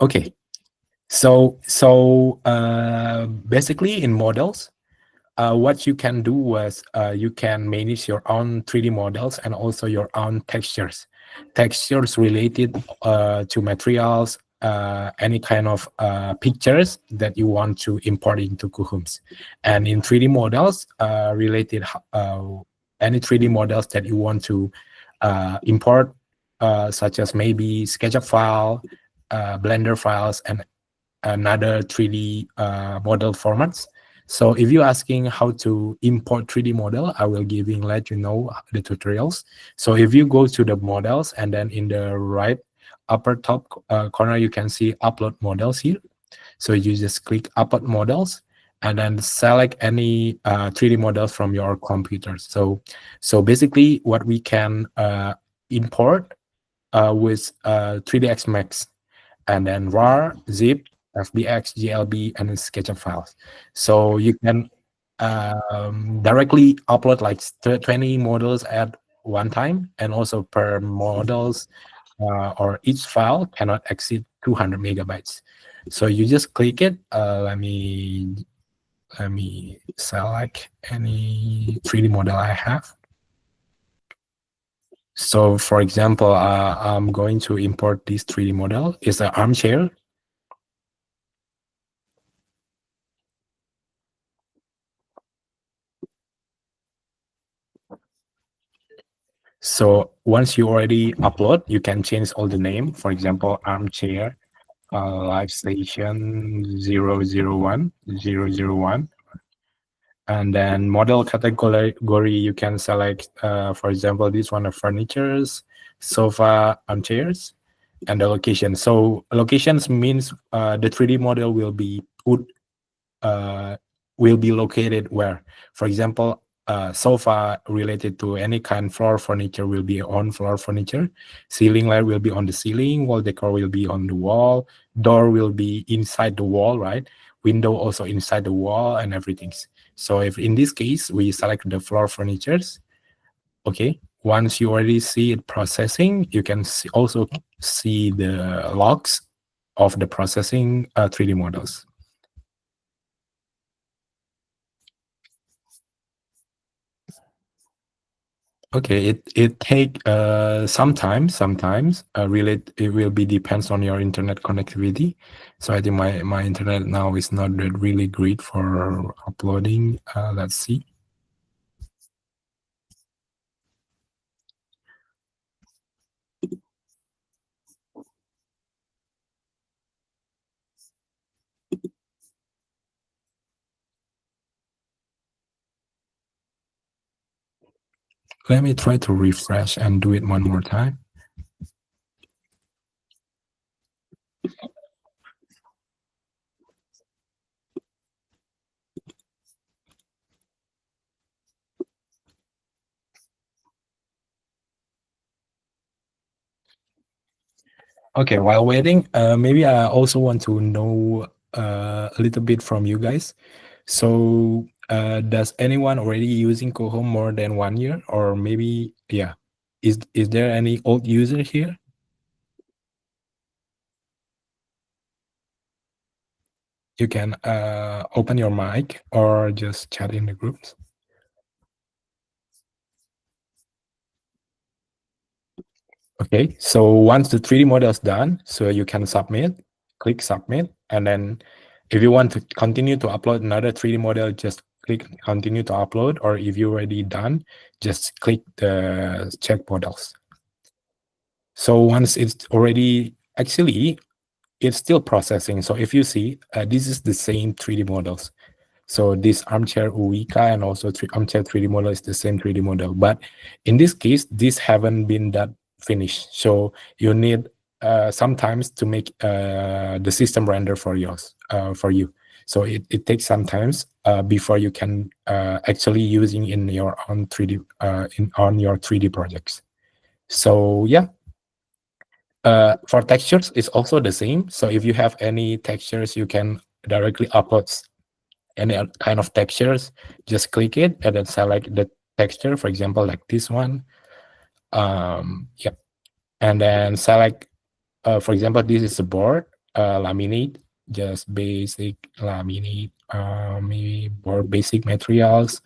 Okay. Basically in models, what you can do was you can manage your own 3D models and also your own textures related to materials, any kind of pictures that you want to import into Coohoms. And in 3D models related, any 3D models that you want to import, such as maybe SketchUp file, Blender files, and another 3D model formats. So if you're asking how to import 3D model, I will let you know the tutorials. So if you go to the models and then in the right upper top corner, you can see upload models here. So you just click upload models and then select any 3D models from your computer. So basically what we can import with 3ds Max and then RAR, zip, FBX, GLB, and then SketchUp files. So you can directly upload like 20 models at one time, and also per models or each file cannot exceed 200 megabytes. So you just click it. Let me select any 3D model I have. So for example, I'm going to import this 3D model. It's an armchair. So once you already upload, you can change all the name. For example, armchair, live station 001. And then model category, you can select, for example, this one of furnitures, sofa, armchairs, and the location. So locations means the 3D model will be located where. For example, sofa related to any kind floor furniture will be on floor furniture, ceiling light will be on the ceiling, wall decor will be on the wall, door will be inside the wall, right? Window also inside the wall and everything. So if in this case we select the floor furnitures, okay, once you already see it processing, you can also see the logs of the processing 3D models. Okay, it take sometimes it will be depends on your internet connectivity. So I think my internet now is not really great for uploading. Let's see. Let me try to refresh and do it one more time. Okay, while waiting, maybe I also want to know a little bit from you guys. So, does anyone already using Coohom more than 1 year, or maybe, yeah, is there any old user here? You can open your mic or just chat in the groups. Okay, so once the 3D model is done, so you can submit, click submit, and then if you want to continue to upload another 3D model, just click continue to upload, or if you're already done, just click the check models. So once it's already, actually, it's still processing. So if you see, this is the same 3D models. So this armchair Uwika and also armchair 3D model is the same 3D model. But in this case, this haven't been that finished. So you need sometimes to make the system render for yours, for you. So it takes some times before you can actually using in your own 3D on your 3D projects. So yeah. For textures, it's also the same. So if you have any textures, you can directly upload any kind of textures. Just click it and then select the texture, for example, like this one. Yep. And then select, for example, this is a board. laminate, just basic laminate, maybe more basic materials.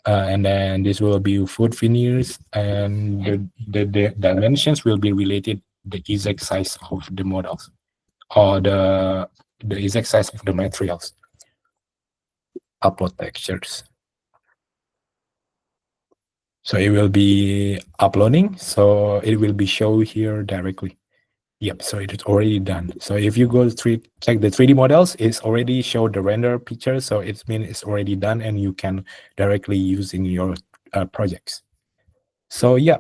And then this will be food veneers, and the dimensions will be related the exact size of the models or the exact size of the materials. Upload textures. So it will be uploading. So it will be shown here directly. Yep, so it is already done. So if you go to check the 3D models, it's already showed the render picture. So it means it's already done and you can directly use in your projects. So yeah,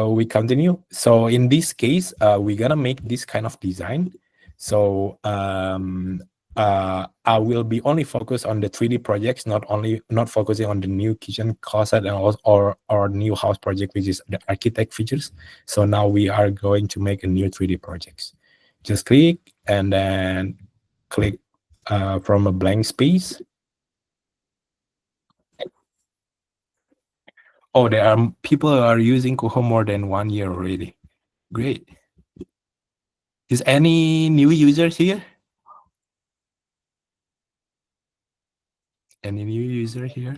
we continue. So in this case, we're gonna make this kind of design. So I will be only focused on the 3D projects, not focusing on the new kitchen closet and also, or new house project, which is the architect features. So now we are going to make a new 3D projects. Just click and then click from a blank space. Oh, there are people who are using Coohom more than 1 year already. Great. Is any new users here? Any new user here?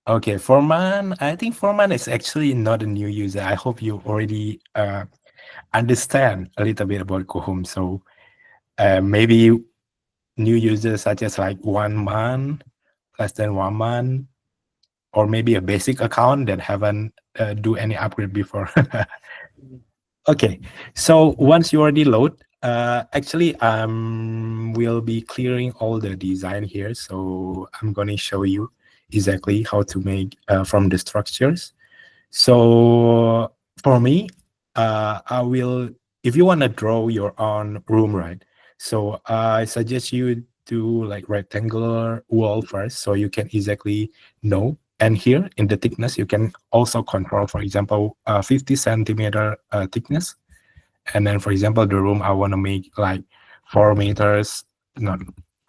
Okay, Foreman. I think Foreman is actually not a new user. I hope you already understand a little bit about Coohom. So maybe new users such as like 1 month, less than 1 month, or maybe a basic account that haven't do any upgrade before. Okay, so once you already load, actually we'll be clearing all the design here. So I'm going to show you exactly how to make from the structures. So for me, I will, if you want to draw your own room, right? So I suggest you do like rectangular wall first, so you can exactly know. And here in the thickness, you can also control, for example, 50 centimeter thickness. And then, for example, the room I want to make like 4 meters, not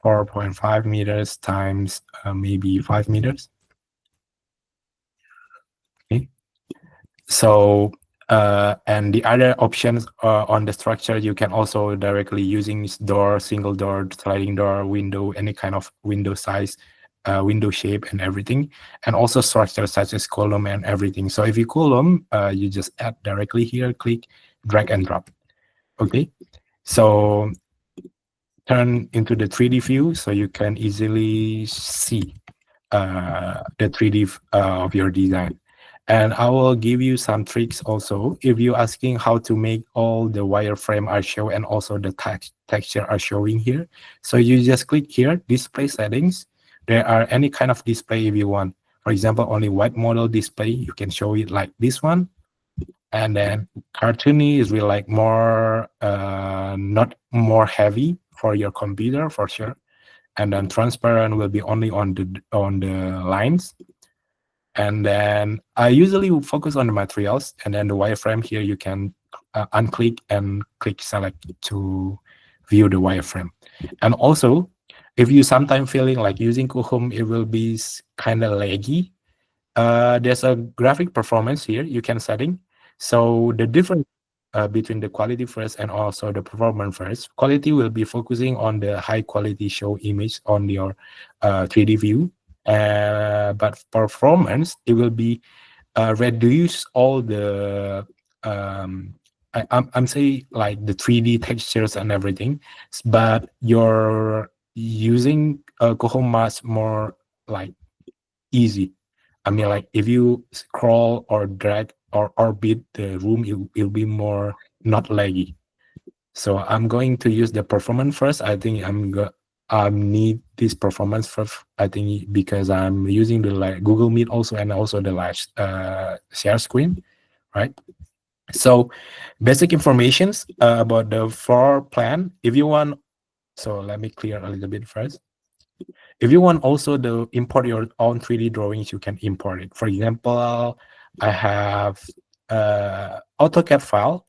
4.5 meters times maybe 5 meters. Okay. So, and the other options on the structure, you can also directly using this door, single door, sliding door, window, any kind of window size, window shape and everything. And also structures such as column and everything. So if you column, you just add directly here, click, drag and drop. Okay. So turn into the 3D view so you can easily see the 3D of your design. And I will give you some tricks also. If you're asking how to make all the wireframe are shown and also the texture are showing here. So you just click here, display settings. There are any kind of display if you want. For example, only white model display, you can show it like this one. And then cartoony is really like more, not more heavy for your computer for sure. And then transparent will be only on the lines. And then I usually focus on the materials, and then the wireframe here you can unclick and click select to view the wireframe. And also, if you sometimes feeling like using Coohom, it will be kind of laggy. There's a graphic performance here you can setting. So the difference between the quality first and also the performance first. Quality will be focusing on the high quality show image on your 3D view. But performance, it will be reduce all the I'm saying like the 3D textures and everything, but you're using Coohom much more like easy. I mean, like if you scroll or drag or orbit the room, it'll be more not laggy. So I'm going to use the performance first. I think I need this performance first. I think because I'm using the like Google Meet also and also the live share screen, right? So basic informations about the floor plan. If you want, so let me clear a little bit first. If you want also to import your own 3D drawings, you can import it. For example, I have AutoCAD file,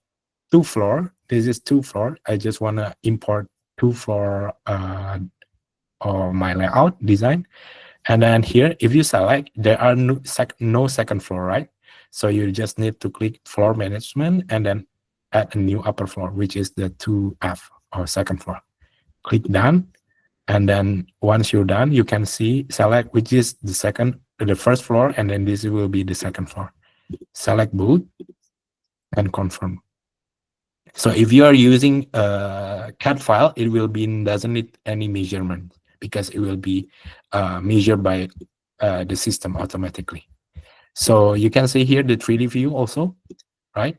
2 floor. This is 2 floor. I just want to import 2 floor or my layout design. And then here, if you select, there are no second floor, right? So you just need to click floor management and then add a new upper floor, which is the 2F or second floor. Click done. And then once you're done, you can see select which is the first floor, and then this will be the second floor. Select both and confirm. So if you are using a CAD file, it will be doesn't need any measurement because it will be measured by the system automatically. So you can see here the 3D view also, right?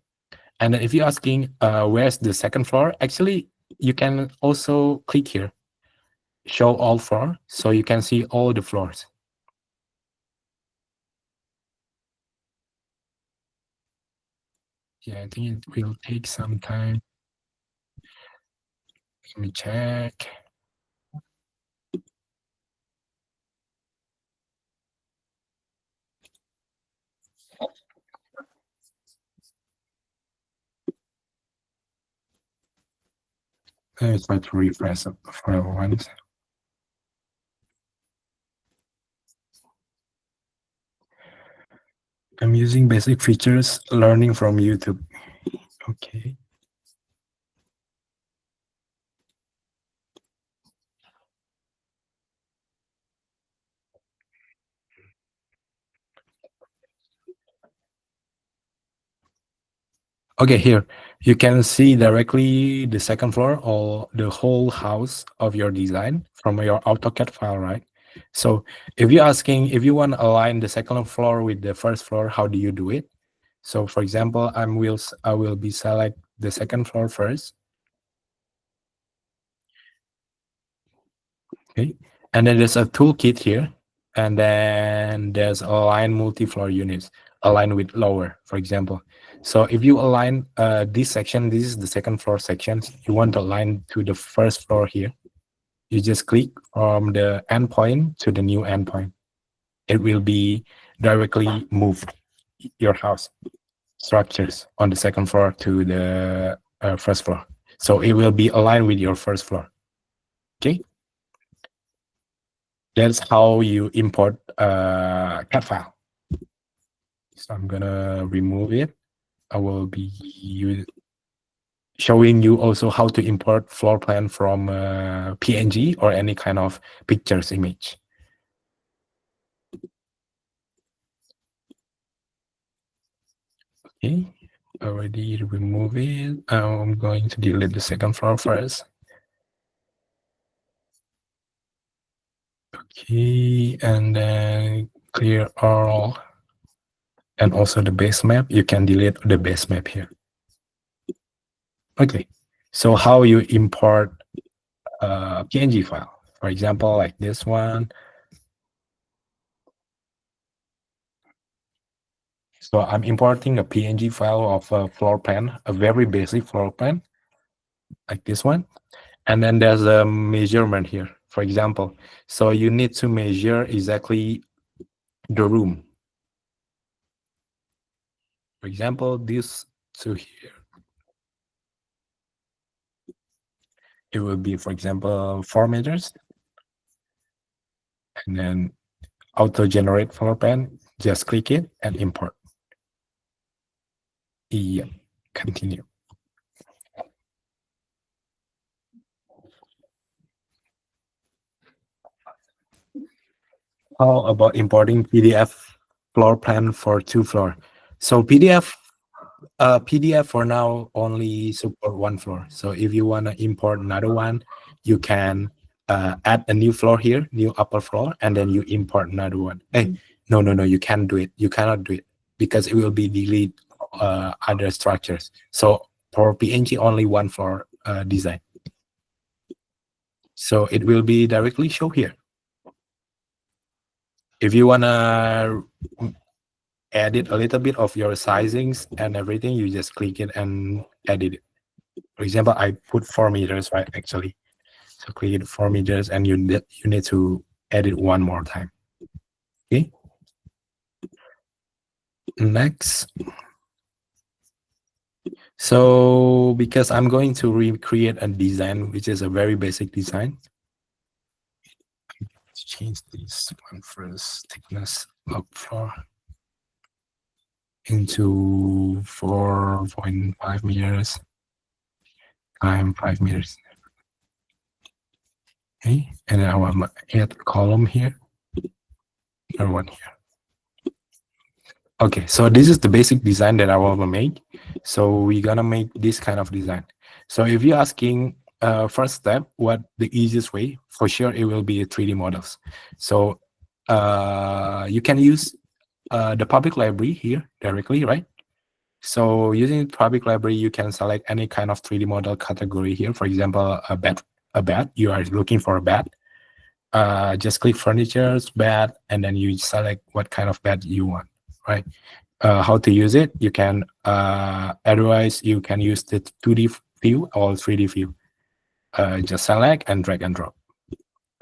And then if you're asking where's the second floor, actually you can also click here, show all floor, so you can see all the floors. Yeah, I think it will take some time. Let me check. Let me try to refresh the file once. I'm using basic features learning from YouTube. Okay. Okay, here you can see directly the second floor or the whole house of your design from your AutoCAD file, right? So if you're asking if you want to align the second floor with the first floor, how do you do it? So for example, I will be select the second floor first. Okay, and then there's a toolkit here, and then there's align multi-floor units, align with lower, for example. So if you align this section, this is the second floor section, you want to align to the first floor here, you just click from the endpoint to the new endpoint. It will be directly moved your house structures on the second floor to the first floor. So it will be aligned with your first floor. Okay. That's how you import a CAD file. So I'm gonna remove it. I will be showing you also how to import floor plan from PNG or any kind of pictures image. Okay, already remove it. I'm going to delete the second floor first. Okay, and then clear all. And also the base map, you can delete the base map here. Okay, so how you import a PNG file, for example, like this one. So I'm importing a PNG file of a floor plan, a very basic floor plan, like this one. And then there's a measurement here, for example. So you need to measure exactly the room. For example, this to here. It will be, for example, 4 meters. And then auto-generate floor plan, just click it and import. Yeah, continue. How about importing PDF floor plan for 2 floor? So PDF for now only support 1 floor. So if you want to import another one, you can add a new floor here, new upper floor, and then you import another one. Hey, no, you can't do it. You cannot do it because it will be delete other structures. So for PNG, only 1 floor design. So it will be directly show here. If you want to edit a little bit of your sizings and everything, you just click it and edit it. For example, I put 4 meters, right? Actually, so click it 4 meters, and you need to edit one more time. Okay. Next. So because I'm going to recreate a design, which is a very basic design. Let's change this one first. Thickness log floor. into 4.5 meters times 5 meters. Okay, and then I want to add a column here, or one here. Okay, so this is the basic design that I want to make. So we're gonna make this kind of design. So if you're asking first step, what the easiest way, for sure it will be 3D models. So you can use the public library here directly, right? So using public library, you can select any kind of 3D model category here. For example, a bed. You are looking for a bed. Just click furniture's bed, and then you select what kind of bed you want, right? How to use it? You can otherwise you can use the 2D view or 3D view. Just select and drag and drop.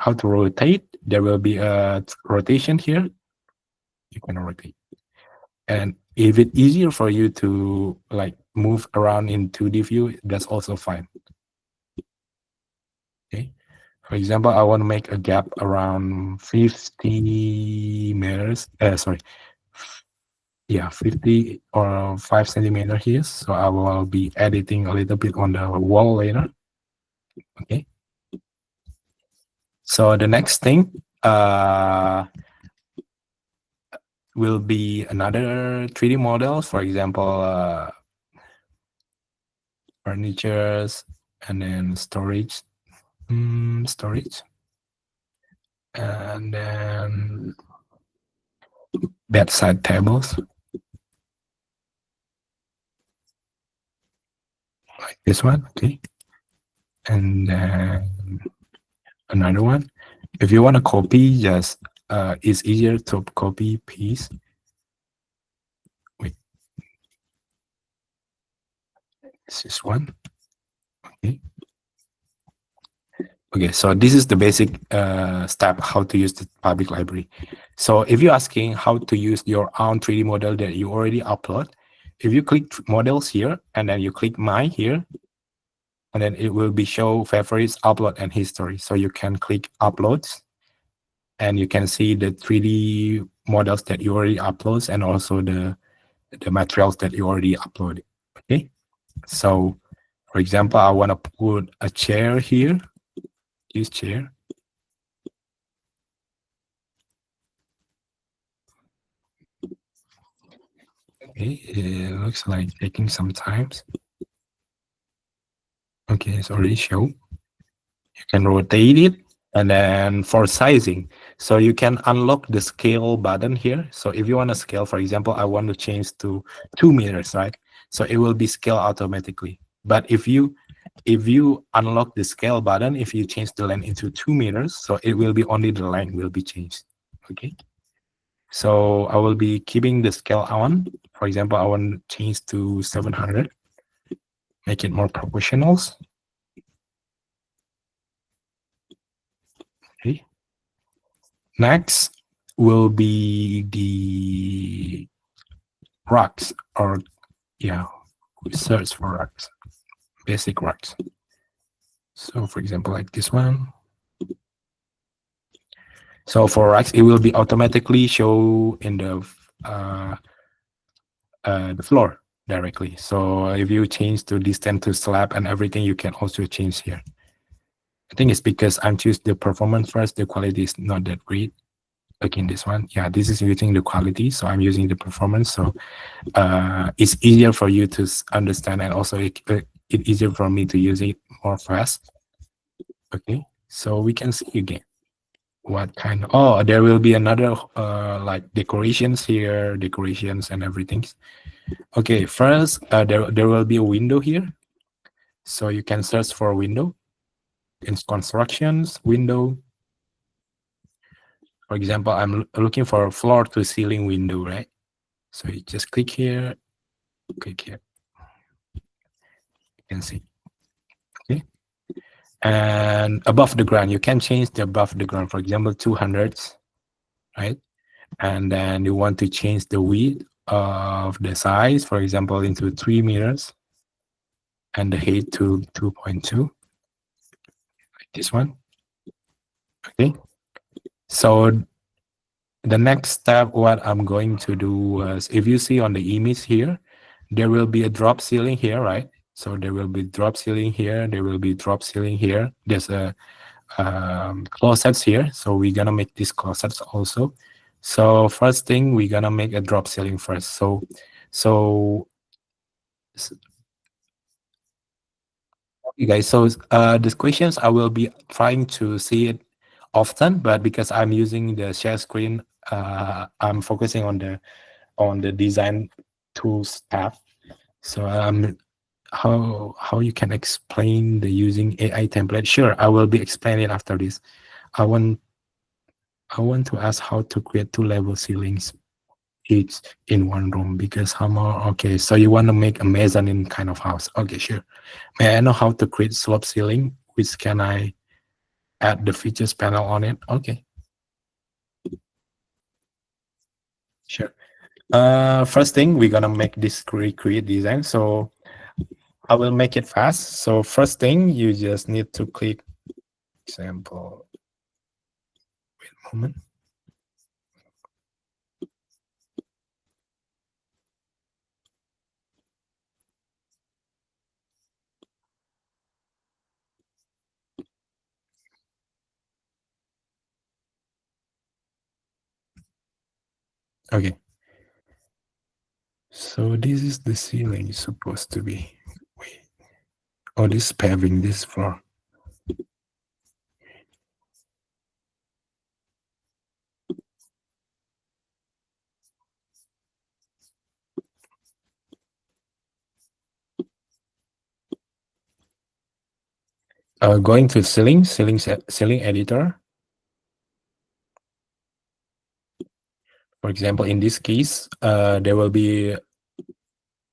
How to rotate? There will be a rotation here. You can rotate. And if it's easier for you to like move around in 2D view, that's also fine. Okay. For example, I want to make a gap around 50 meters. Sorry. Yeah, 50 or 5 centimeter here. So I will be editing a little bit on the wall later. Okay. So the next thing will be another 3D models. For example, furnitures and then storage, storage, and then bedside tables like this one. Okay, and then another one. If you want to copy, just it's easier to copy piece. Wait, this is one. Okay. Okay, so this is the basic step how to use the public library. So if you're asking how to use your own 3D model that you already upload, if you click models here and then you click my here, and then it will be show favorites, upload, and history. So you can click uploads and you can see the 3D models that you already upload and also the materials that you already uploaded. Okay, so for example, I want to put a chair here. This chair. Okay, it looks like taking some time. Okay, it's already shown. You can rotate it, and then for sizing, so you can unlock the scale button here. So if you want to scale, for example, I want to change to 2 meters, right? So it will be scaled automatically. But if you unlock the scale button, if you change the length into 2 meters, so it will be only the length will be changed. Okay. So I will be keeping the scale on. For example, I want to change to 700, make it more proportional. Okay. Next will be the rocks, or yeah, we search for rocks, basic rocks. So for example, like this one. So for racks, it will be automatically show in the floor directly. So if you change to distance to slab and everything, you can also change here. I think it's because I'm choose the performance first. The quality is not that great. Again, this one, yeah, this is using the quality, so I'm using the performance. So it's easier for you to understand, and also it's easier for me to use it more fast. Okay, so we can see again what kind of, oh, there will be another like decorations here, decorations and everything. Okay, first there will be a window here, so you can search for a window in constructions window. For example, I'm looking for a floor to ceiling window, right? So you just click here, you can see. Okay, and above the ground, you can change the above the ground, for example 200, right? And then you want to change the width of the size, for example into 3 meters, and the height to 2.2, like this one. Okay, so The next step, what I'm going to do is, if you see on the image here, there will be a drop ceiling here, right? So there will be drop ceiling here. There will be drop ceiling here. There's a closets here. So we're gonna make these closets also. So first thing, we're gonna make a drop ceiling first. So okay, guys. So these questions I will be trying to see it often, but because I'm using the share screen, I'm focusing on the design tools tab. So how you can explain the using AI template? Sure, I will be explaining after this. I want to ask how to create two-level ceilings each in one room, because how more? Okay, so you want to make a mezzanine kind of house. Okay, sure. May I know how to create slope ceiling? Which can I add the features panel on it? Okay, sure. First thing, we're gonna make this create design. So I will make it fast. So first thing, you just need to click example. Wait a moment. Okay. So this is the ceiling it's supposed to be. Wait. Oh, this paving, this floor. Going to ceiling editor. For example, in this case, there will be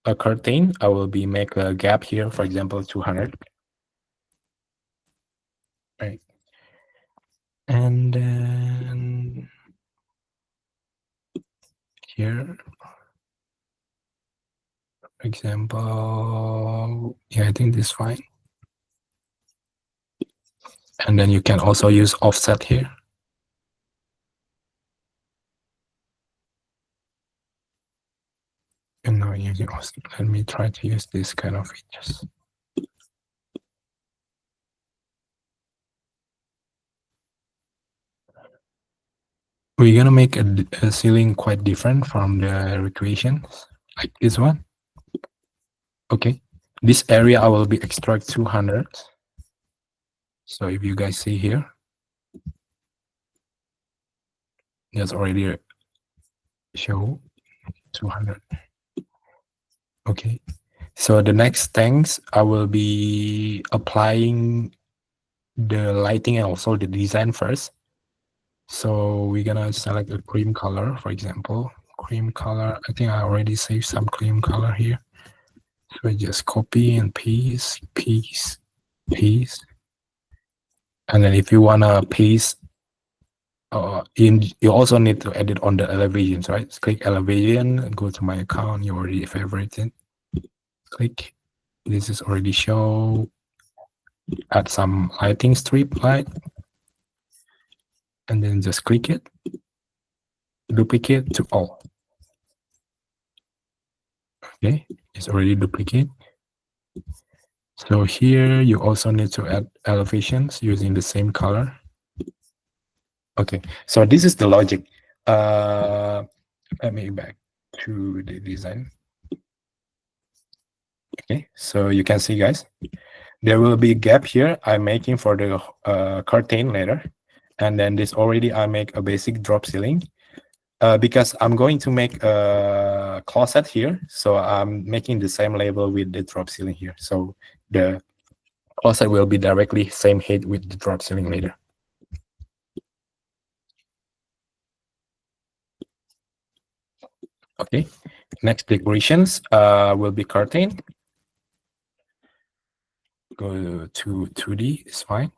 a curtain. I will be make a gap here, for example, 200. Right. And then here, for example, yeah, I think this is fine. And then you can also use offset here. And now using offset, let me try to use this kind of features. We're gonna make a ceiling quite different from the equations, like this one. Okay, this area I will be extract 200. So if you guys see here, there's already show 200. Okay, so the next things I will be applying the lighting and also the design first. So we're gonna select a cream color, for example. Cream color, I think I already saved some cream color here. So I just copy and paste. And then if you wanna paste, you also need to edit on the elevations, right? So click elevation, go to my account, you already favorited. Click, this is already show, add some lighting strip light, and then just click it, duplicate to all. Okay, it's already duplicate. So here you also need to add elevations using the same color. Okay, so this is the logic. Let me back to the design. Okay, so you can see, guys, there will be a gap here I'm making for the curtain later. And then this already I make a basic drop ceiling. Because I'm going to make a closet here, so I'm making the same label with the drop ceiling here. So the closet will be directly same height with the drop ceiling later. Okay, next decorations will be curtain. Go to 2D, it's fine.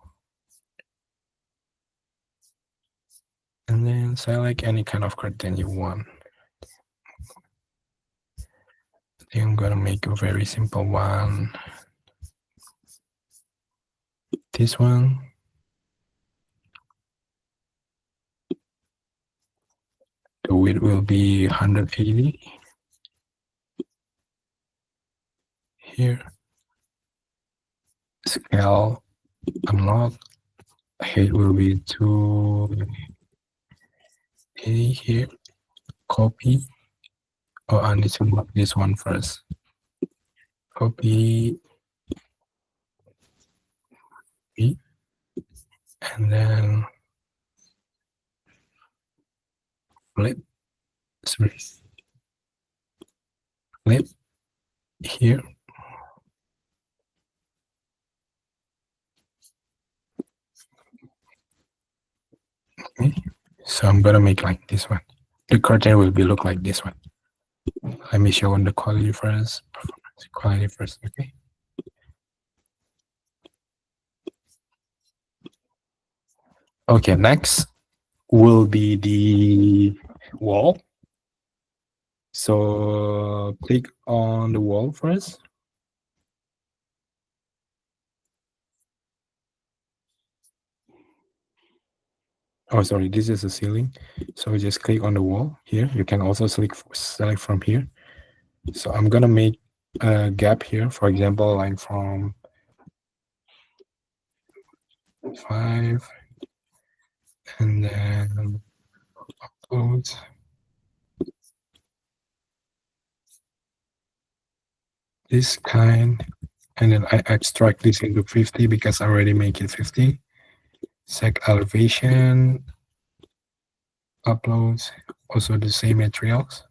And then select any kind of curtain you want. I think I'm gonna make a very simple one. This one. width will be 180 here. Scale unlock. Height will be 280 here. Copy. Oh, I need to mark this one first. Copy. And then flip. Sorry. Flip here. Okay. So I'm gonna make like this one. The curtain will be look like this one. Let me show on the quality first. Performance quality first. Okay. Okay. Next will be the wall. So click on the wall first. Oh, sorry, this is the ceiling. So just click on the wall here. You can also select from here. So I'm gonna make a gap here, for example, like from 5, and then upload. This kind, and then I extract this into 50 because I already make it 50. Set elevation, uploads, also the same materials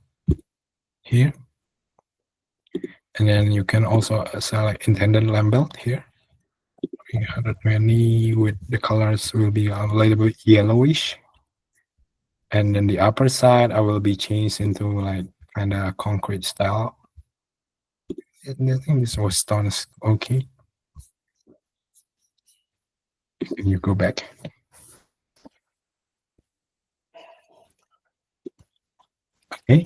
here. And then you can also select intended label here. 320 with the colors will be a little bit yellowish. And then the upper side, I will be changed into like kind of concrete style. And I think this was done is okay. Then you go back. Okay.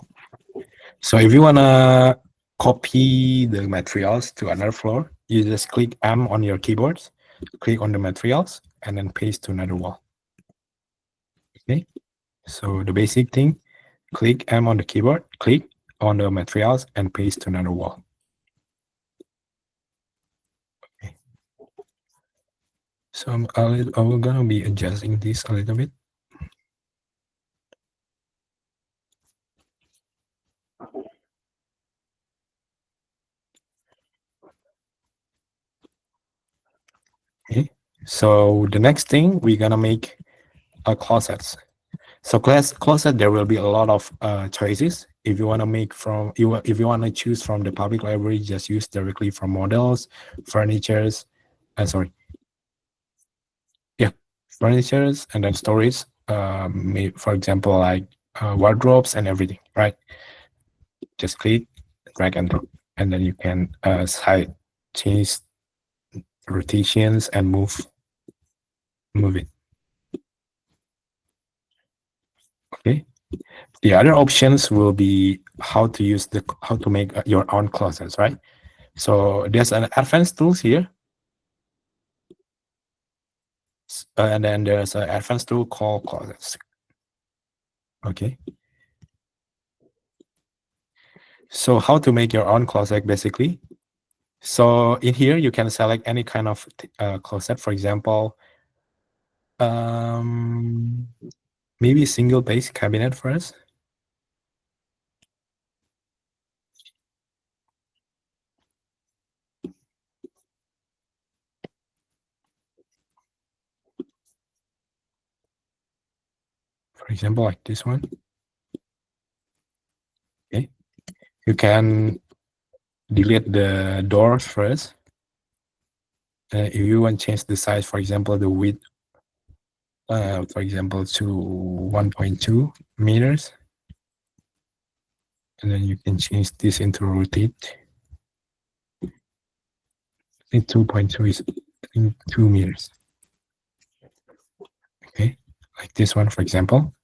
So if you wanna copy the materials to another floor, you just click M on your keyboard, click on the materials, and then paste to another wall. Okay. So the basic thing, click M on the keyboard, click on the materials, and paste to another wall. Okay. So I'm gonna be adjusting this a little bit. Okay. So the next thing, we're gonna make a closets. So closet, there will be a lot of choices. If you want to make from if you want to choose from the public library, just use directly from models, furnitures, sorry, yeah, furnitures, and then storage. For example, like wardrobes and everything, right? Just click, drag and drop, and then you can change rotations and move it. Okay. The other options will be how to make your own closets, right? So there's an advanced tools here, and then there's an advanced tool called closets. Okay. So how to make your own closet, basically. So in here, you can select any kind of closet. For example, maybe single base cabinet first. For example, like this one. Okay. You can delete the doors first. If you want to change the size, for example, the width, for example, to 1.2 meters. And then you can change this into rotate. I think 2.2 is 2 meters. Okay, like this one, for example.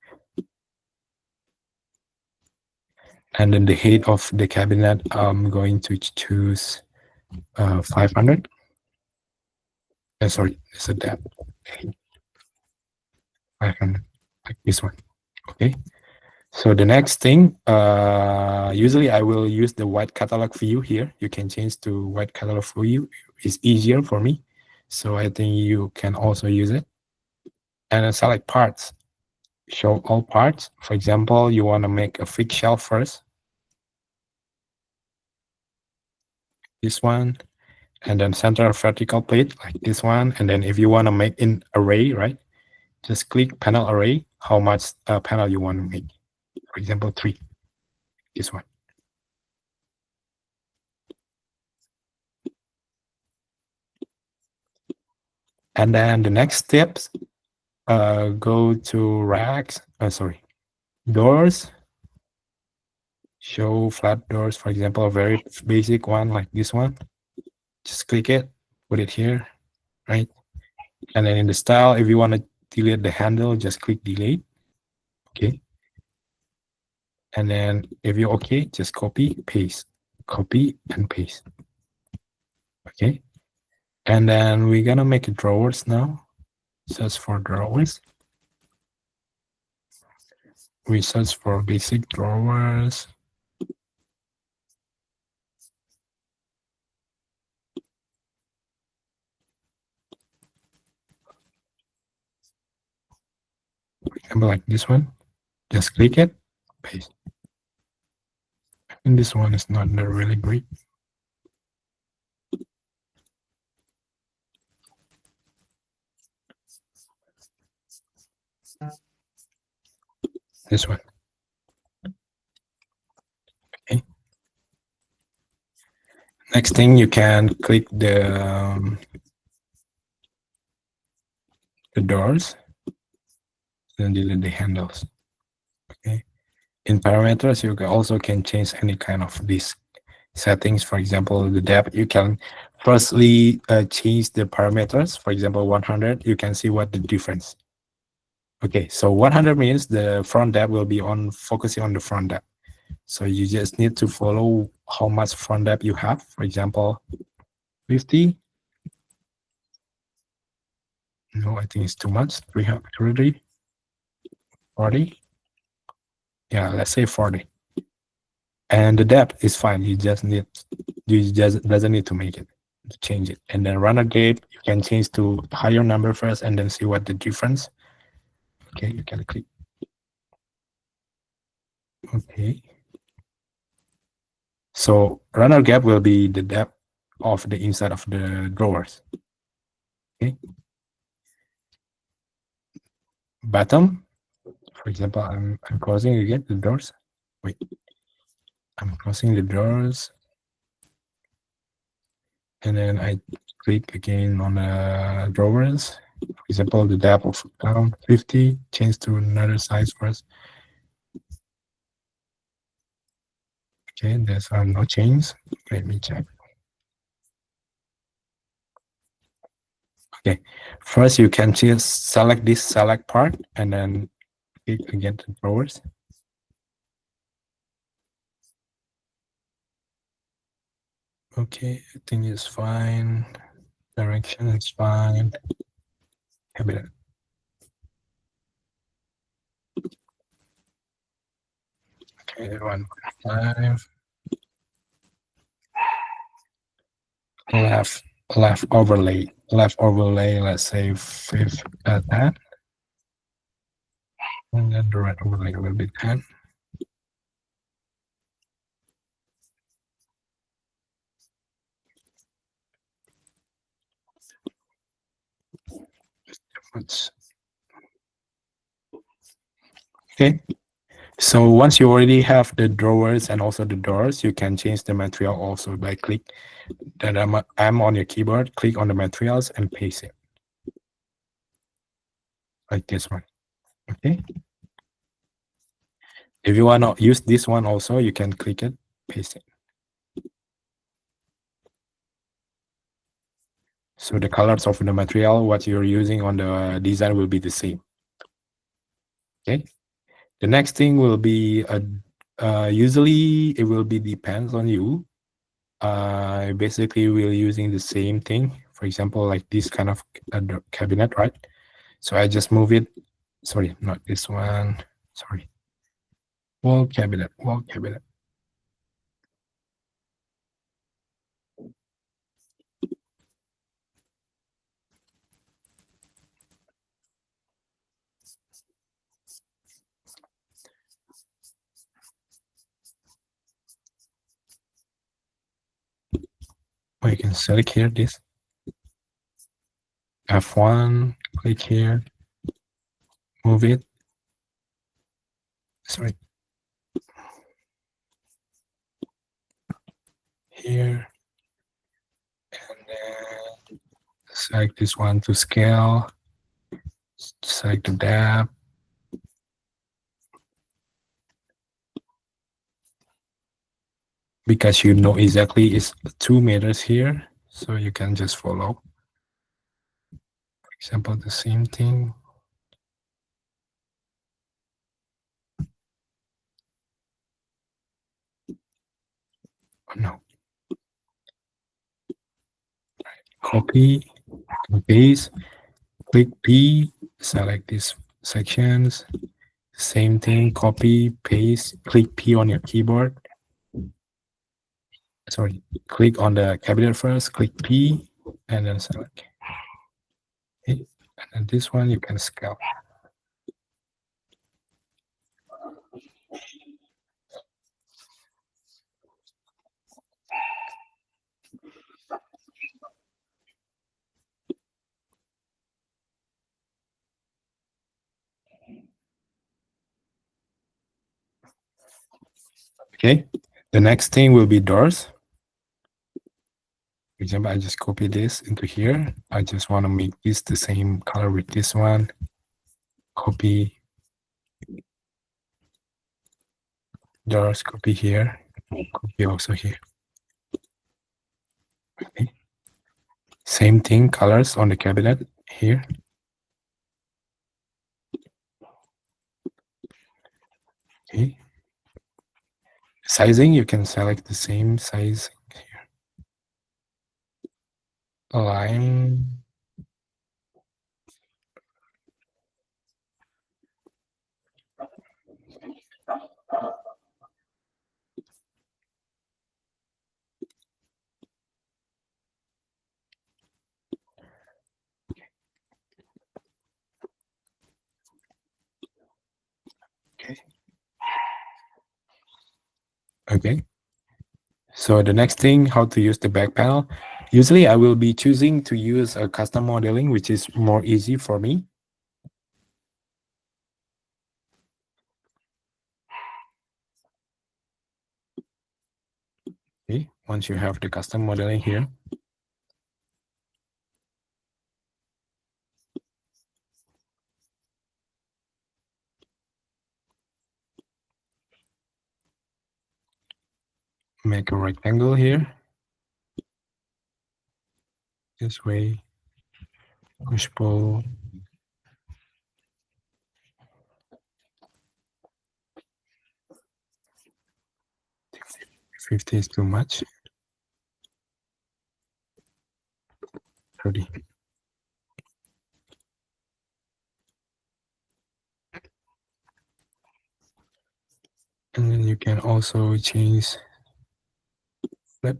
And then the height of the cabinet, I'm going to choose 500. Sorry, it's a depth. 500, like this one. Okay. So the next thing, usually I will use the white catalog view here. You can change to white catalog view. It's easier for me. So I think you can also use it. And then select parts. Show all parts. For example, you want to make a fixed shelf first. This one. And then center a vertical plate like this one. And then if you want to make an array, right? Just click panel array, how much panel you want to make. For example, 3. This one. And then the next steps, go to racks, doors. Show flat doors, for example, a very basic one like this one. Just click it, put it here, right? And then in the style, if you want to delete the handle, just click delete. Okay. And then if you're okay, just copy, paste, copy and paste. Okay. And then we're gonna make drawers now. Search for drawers. We search for basic drawers. For example, like this one. Just click it, paste. And this one is not really great. This one. Okay. Next thing, you can click the doors and delete the handles. Okay. In parameters, you also can change any kind of these settings. For example, the depth, you can firstly change the parameters. For example, 100, you can see what the difference. Okay, so 100 means the front depth will be on focusing on the front depth. So you just need to follow how much front depth you have. For example, 50. No, I think it's too much. 330, 40. Yeah, let's say 40. And the depth is fine. You just doesn't need to make it, to change it. And then runner gate, you can change to higher number first and then see what the difference. Okay, you can click. Okay. So runner gap will be the depth of the inside of the drawers. Okay. Bottom, for example, I'm closing again the doors. Wait, I'm closing the doors. And then I click again on the drawers. For example, the depth of down 50, change to another size first. Okay, there's no change. Let me check. Okay, first you can just select this select part and then click again the drawers. Okay, I think it's fine. Direction is fine. Cabinet. Okay, 1.5. Left overlay. Let's say 10. And then the right overlay will be 10. Okay. So once you already have the drawers and also the doors, you can change the material also by click that I'm on your keyboard, click on the materials and paste it. Like this one. Okay. If you want to use this one also, you can click it, paste it. So the colors of the material, what you're using on the design will be the same. Okay. The next thing will be, usually it will be depends on you. Basically, we're using the same thing. For example, like this kind of cabinet, right? So I just move it. Sorry, not this one. Sorry. Wall cabinet, wall cabinet. Or you can select here this F1, click here, move it. Sorry. Here. And then select this one to scale. Select the depth. Because you know exactly it's 2 meters here, so you can just follow. For example, the same thing. Oh, no. Copy, paste, click P, select these sections. Same thing, copy, paste, click P on your keyboard. Sorry, click on the cabinet first, click P, and then select. Okay. And then this one you can scale. Okay. The next thing will be doors. For example, I just copy this into here. I just want to make this the same color with this one. Copy doors, copy here, copy also here. Okay. Same thing, colors on the cabinet here. Okay. Sizing, you can select the same size here. Align. Okay. Okay. So the next thing, how to use the back panel. Usually I will be choosing to use a custom modeling, which is more easy for me. Okay. Once you have the custom modeling here, make a rectangle here. This way, push pull. 50 is too much. 30. And then you can also change flip.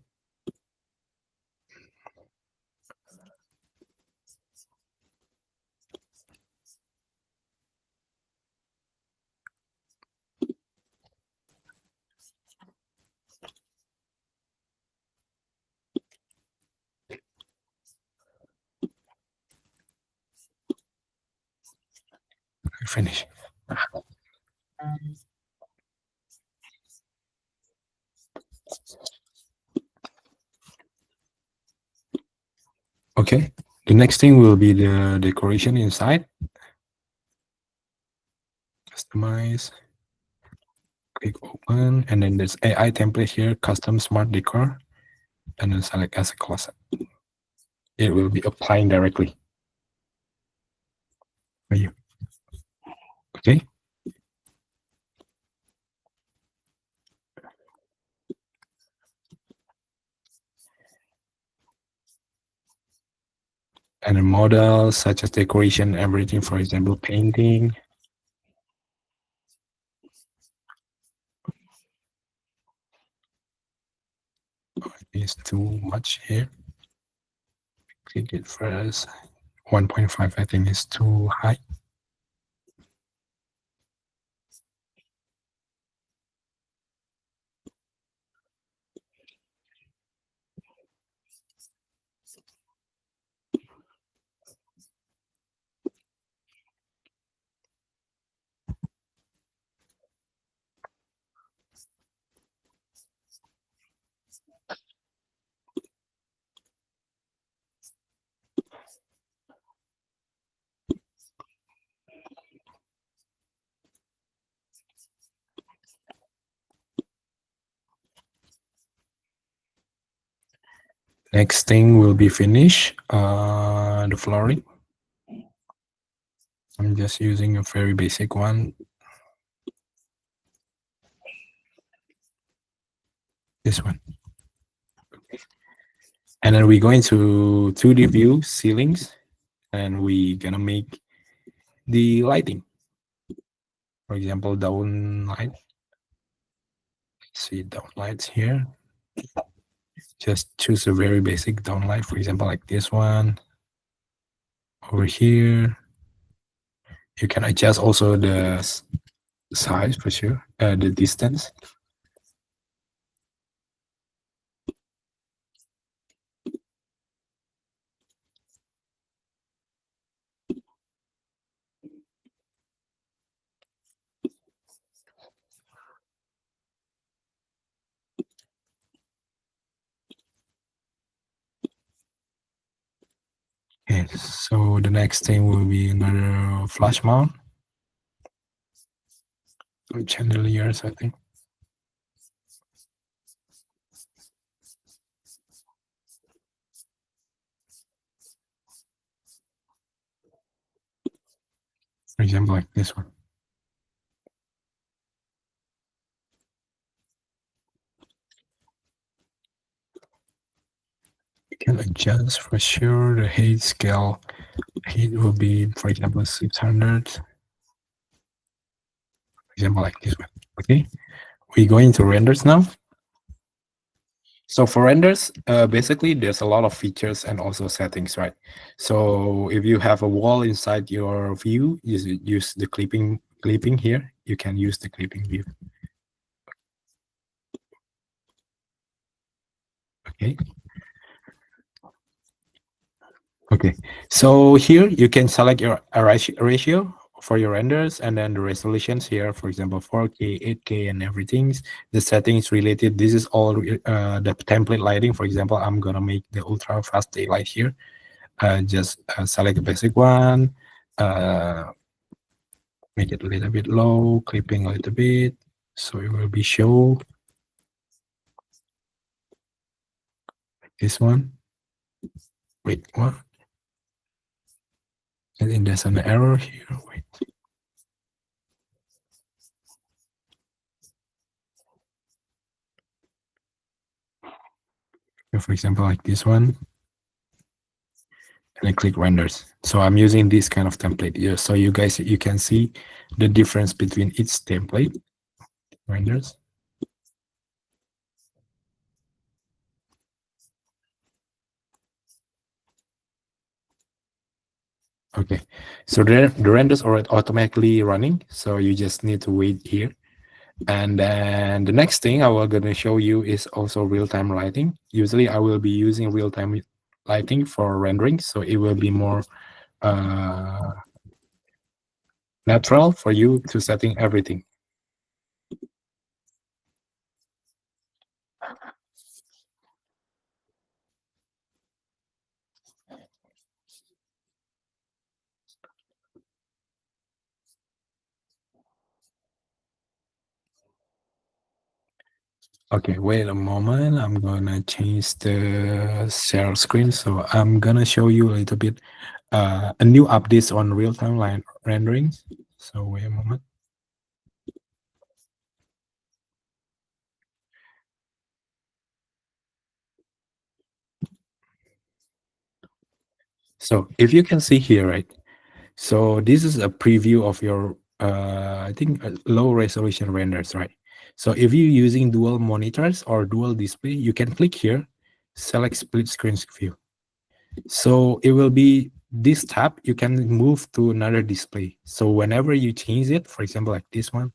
Finish. Okay. The next thing will be the decoration inside. Customize. Click open, and then there's AI template here, custom smart decor, and then select as a closet. It will be applying directly for you. Okay. And then models such as decoration, everything, for example, painting. is too much here. Click it first. 1.5 I think is too high. Next thing will be finish the flooring. I'm just using a very basic one. This one. And then we go into 2D view ceilings, and we gonna make the lighting. For example, down light. See down lights here. Just choose a very basic down light, for example, like this one. Over here, you can adjust also the size for sure, the distance. Okay, so the next thing will be another flash mount. Chandeliers, I think. For example, like this one. You can adjust for sure the height scale. Height will be, for example, 600. For example, like this one. Okay, we go into renders now. So for renders, basically there's a lot of features and also settings, right? So if you have a wall inside your view, use the clipping here. You can use the clipping view. Okay. Okay. So here you can select your ratio for your renders, and then the resolutions here, for example, 4K, 8K, and everything. The settings related. This is all the template lighting. For example, I'm gonna make the ultra fast daylight here. Just select the basic one. Make it a little bit low, clipping a little bit, so it will be show like this one. Wait, what? I think there's an error here. Wait. For example, like this one, and I click renders. So I'm using this kind of template here. So you guys, you can see the difference between each template. Renders. Okay, so the renders are automatically running. So you just need to wait here. And then the next thing I will gonna show you is also real-time lighting. Usually I will be using real-time lighting for rendering, so it will be more natural for you to setting everything. Okay, wait a moment. I'm gonna change the share screen. So I'm gonna show you a little bit a new updates on real-time line rendering. So wait a moment. So if you can see here, right? So this is a preview of your, I think, low resolution renders, right? So if you're using dual monitors or dual display, you can click here select split screen view. So it will be this tab, you can move to another display. So whenever you change it, for example, like this one,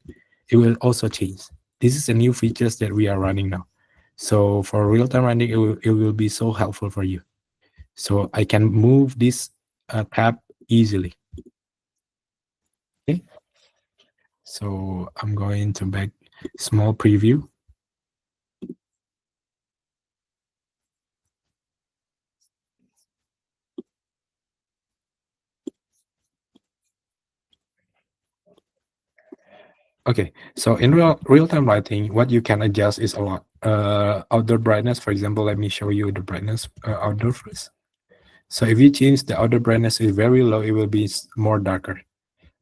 it will also change. This is the new features that we are running now. So for real-time running, it will be so helpful for you. So I can move this tab easily. Okay. So I'm going to back small preview. Okay, so in real-time lighting, what you can adjust is a lot. Outdoor brightness, for example, let me show you the brightness outdoor first. So if you change the outdoor brightness is very low, it will be more darker,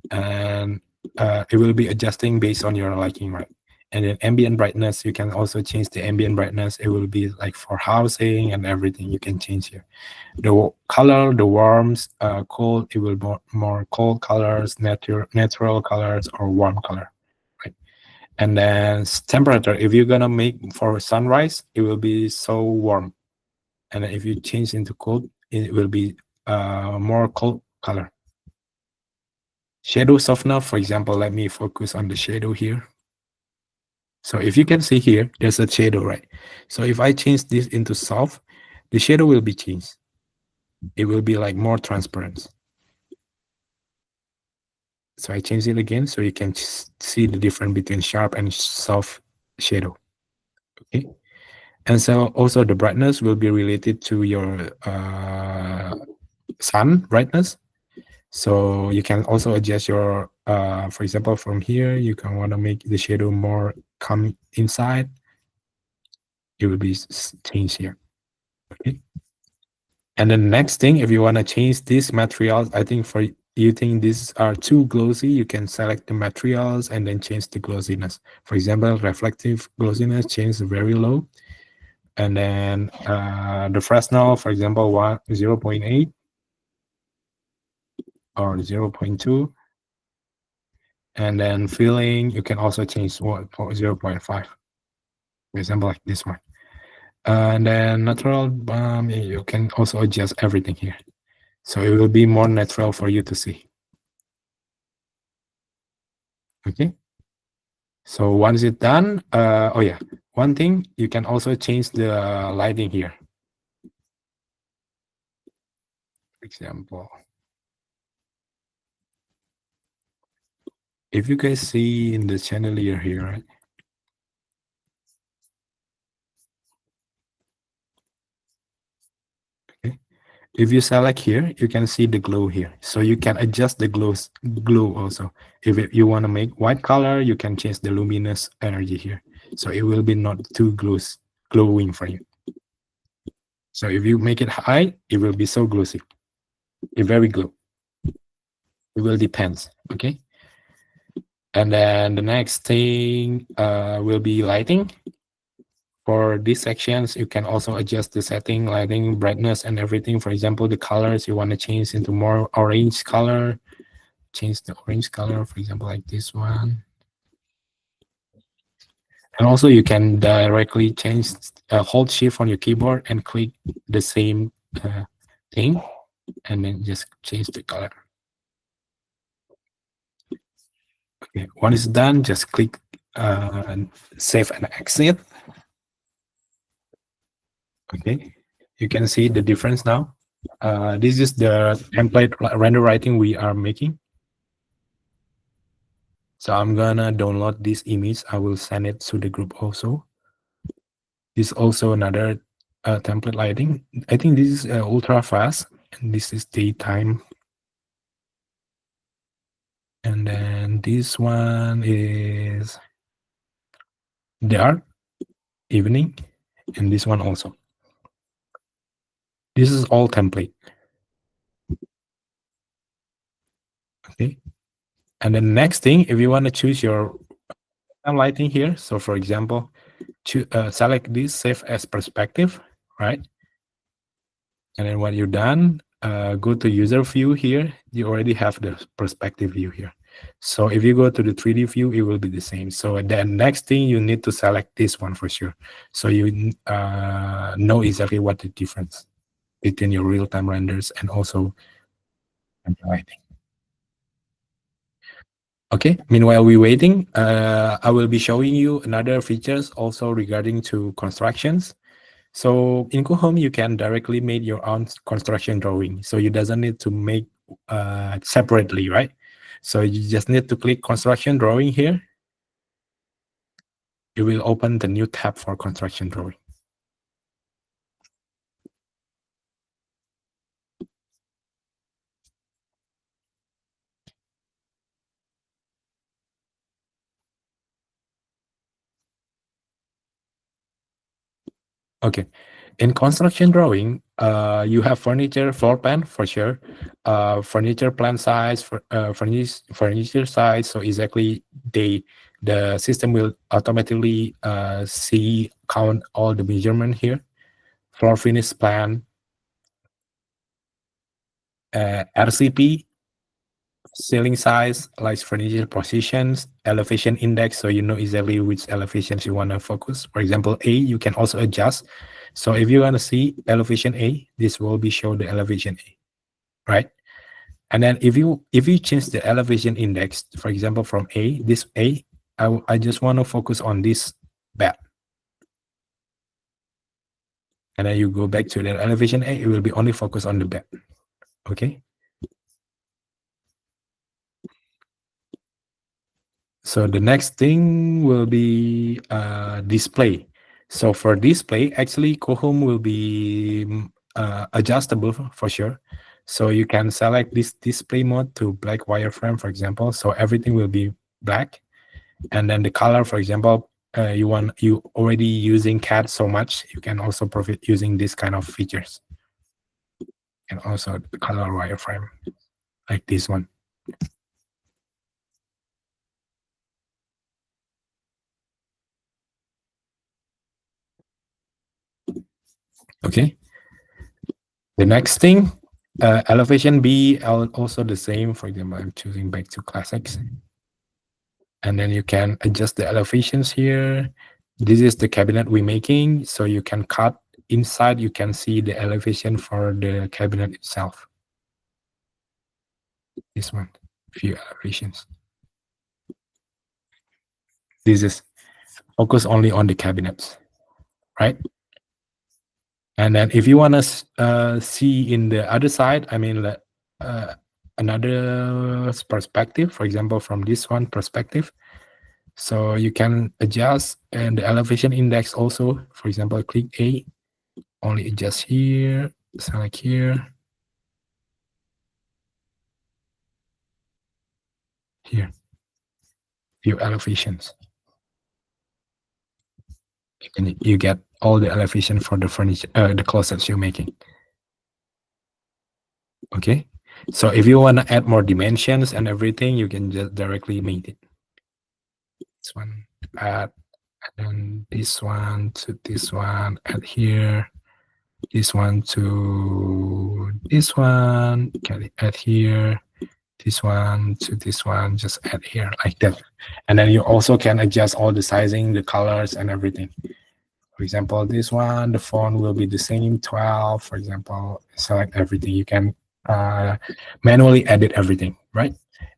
and it will be adjusting based on your liking, right? And then ambient brightness, you can also change the ambient brightness. It will be like for housing and everything. You can change here. The color, the warms, cold, it will more cold colors, natural colors, or warm color. And then temperature, if you're gonna make for sunrise, it will be so warm. And then if you change into cold, it will be more cold color. Shadow softener, for example, let me focus on the shadow here. So if you can see here, there's a shadow, right? So if I change this into soft, the shadow will be changed. It will be like more transparent. So I change it again so you can see the difference between sharp and soft shadow. Okay. And so also the brightness will be related to your sun brightness. So you can also adjust your, for example, from here, you can want to make the shadow more come inside. It will be changed here. Okay. And the next thing, if you want to change these materials, I think for you think these are too glossy, you can select the materials and then change the glossiness. For example, reflective glossiness, change very low. And then the Fresnel, for example, 0.8 or 0.2. And then filling, you can also change 0.5, for example, like this one. And then natural, you can also adjust everything here. So it will be more natural for you to see. Okay. So once it's done, oh yeah, one thing, you can also change the lighting here. For example, if you guys see in the chandelier here, right? Okay. If you select here, you can see the glow here. So you can adjust the glow also. If you want to make white color, you can change the luminous energy here. So it will be not too glowing for you. So if you make it high, it will be so glossy. It very glow. It will depends. Okay. And then the next thing will be lighting. For these sections, you can also adjust the setting, lighting, brightness, and everything. For example, the colors you want to change into more orange color. Change the orange color, for example, like this one. And also you can directly change, hold shift on your keyboard and click the same thing, and then just change the color. Okay, once it's done, just click save and exit. Okay, you can see the difference now. This is the template render writing we are making. So I'm gonna download this image. I will send it to the group also. This is also another template lighting. I think this is ultra fast, and this is daytime. And then this one is dark, evening, and this one also. This is all template. Okay. And the next thing, if you want to choose your lighting here, so for example, select this save as perspective, right? And then when you're done, go to user view here. You already have the perspective view here. So if you go to the 3D view, it will be the same. So then next thing you need to select this one for sure. So you know exactly what the difference between your real-time renders and also lighting. Okay, meanwhile we're waiting, I will be showing you another features also regarding to constructions. So in Coohom, you can directly make your own construction drawing. So you doesn't need to make separately, right? So you just need to click construction drawing here. You will open the new tab for construction drawing. Okay, in construction drawing, you have furniture floor plan for sure, furniture plan size, for furniture size. So exactly the system will automatically see count all the measurement here. Floor finish plan, RCP, ceiling size, like furniture positions, elevation index, so you know exactly which elevations you want to focus. For example, A, you can also adjust. So if you want to see elevation A, this will be show the elevation A, right? And then if you change the elevation index, for example, from A, this A, I just want to focus on this bed. And then you go back to the elevation A, it will be only focused on the bed. Okay. So the next thing will be display. So for display, actually Coohom will be adjustable for sure. So you can select this display mode to black wireframe, for example. So everything will be black. And then the color, for example, you already using CAD so much, you can also profit using this kind of features. And also the color wireframe, like this one. Okay. The next thing, elevation B, also the same. For example, I'm choosing back to classics. And then you can adjust the elevations here. This is the cabinet we're making. So you can cut inside, you can see the elevation for the cabinet itself. This one, few elevations. This is focus only on the cabinets, right? And then if you want to see in the other side, I mean, another perspective, for example, from this one perspective, so you can adjust and the elevation index also. For example, click A, only adjust here, select here, here, view elevations. And you get all the elevation for the furniture, the closets you're making. Okay, so if you want to add more dimensions and everything, you can just directly make it. This one, add, and then this one to this one, add here. This one to this one, can add here. This one to this one, just add here like that. And then you also can adjust all the sizing, the colors, and everything. For example, this one, the font will be the same, 12, for example. Select everything. You can manually edit everything, right?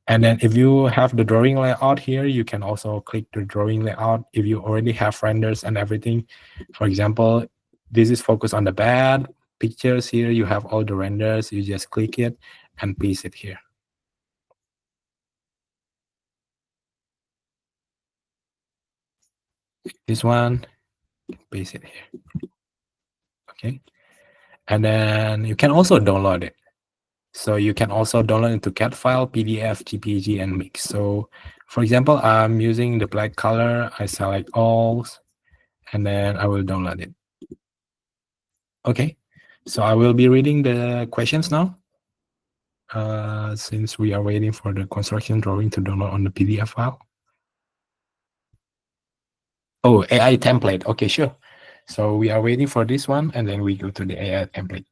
And then if you have the drawing layout here, you can also click the drawing layout if you already have renders and everything. For example, this is focused on the bed. Pictures here, you have all the renders. You just click it and paste it here. This one, paste it here. Okay. And then you can also download it. So you can also download into CAD file, PDF, JPG, and mix. So for example, I'm using the black color. I select all, and then I will download it. Okay. So I will be reading the questions now. Since we are waiting for the construction drawing to download on the PDF file. Oh, AI template. Okay, sure. So we are waiting for this one, and then we go to the AI template.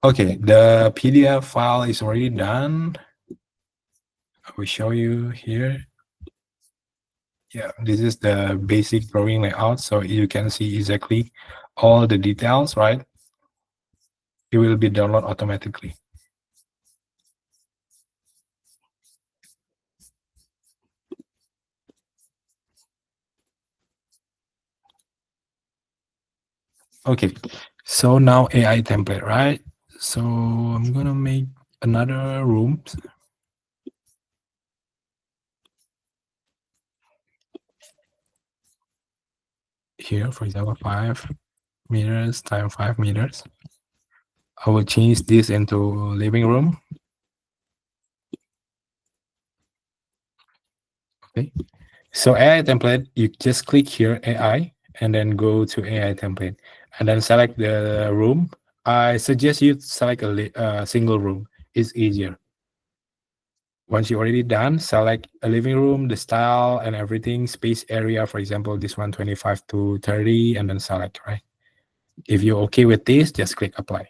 Okay, the PDF file is already done. I will show you here. Yeah, this is the basic drawing layout, so you can see exactly all the details, right? It will be downloaded automatically. Okay, so now AI template, right? So I'm gonna make another room. Here, for example, 5 meters times 5 meters. I will change this into living room. Okay. So AI template, you just click here AI and then go to AI template and then select the room. I suggest you select a single room. It's easier. Once you already done, select a living room, the style and everything, space area, for example, this one 25 to 30, and then select, right? If you're okay with this, just click apply.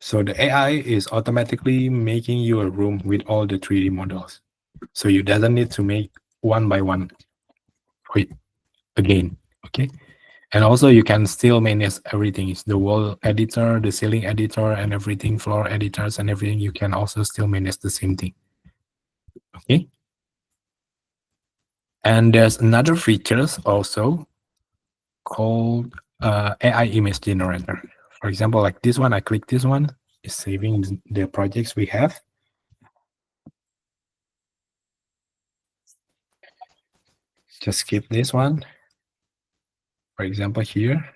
So the AI is automatically making you a room with all the 3D models. So you doesn't need to make one by one again, okay? And also you can still manage everything. It's the wall editor, the ceiling editor, and everything, floor editors and everything. You can also still manage the same thing, okay? And there's another features also called AI image generator. For example, like this one, I click this one, it's saving the projects we have. Just skip this one. For example, here.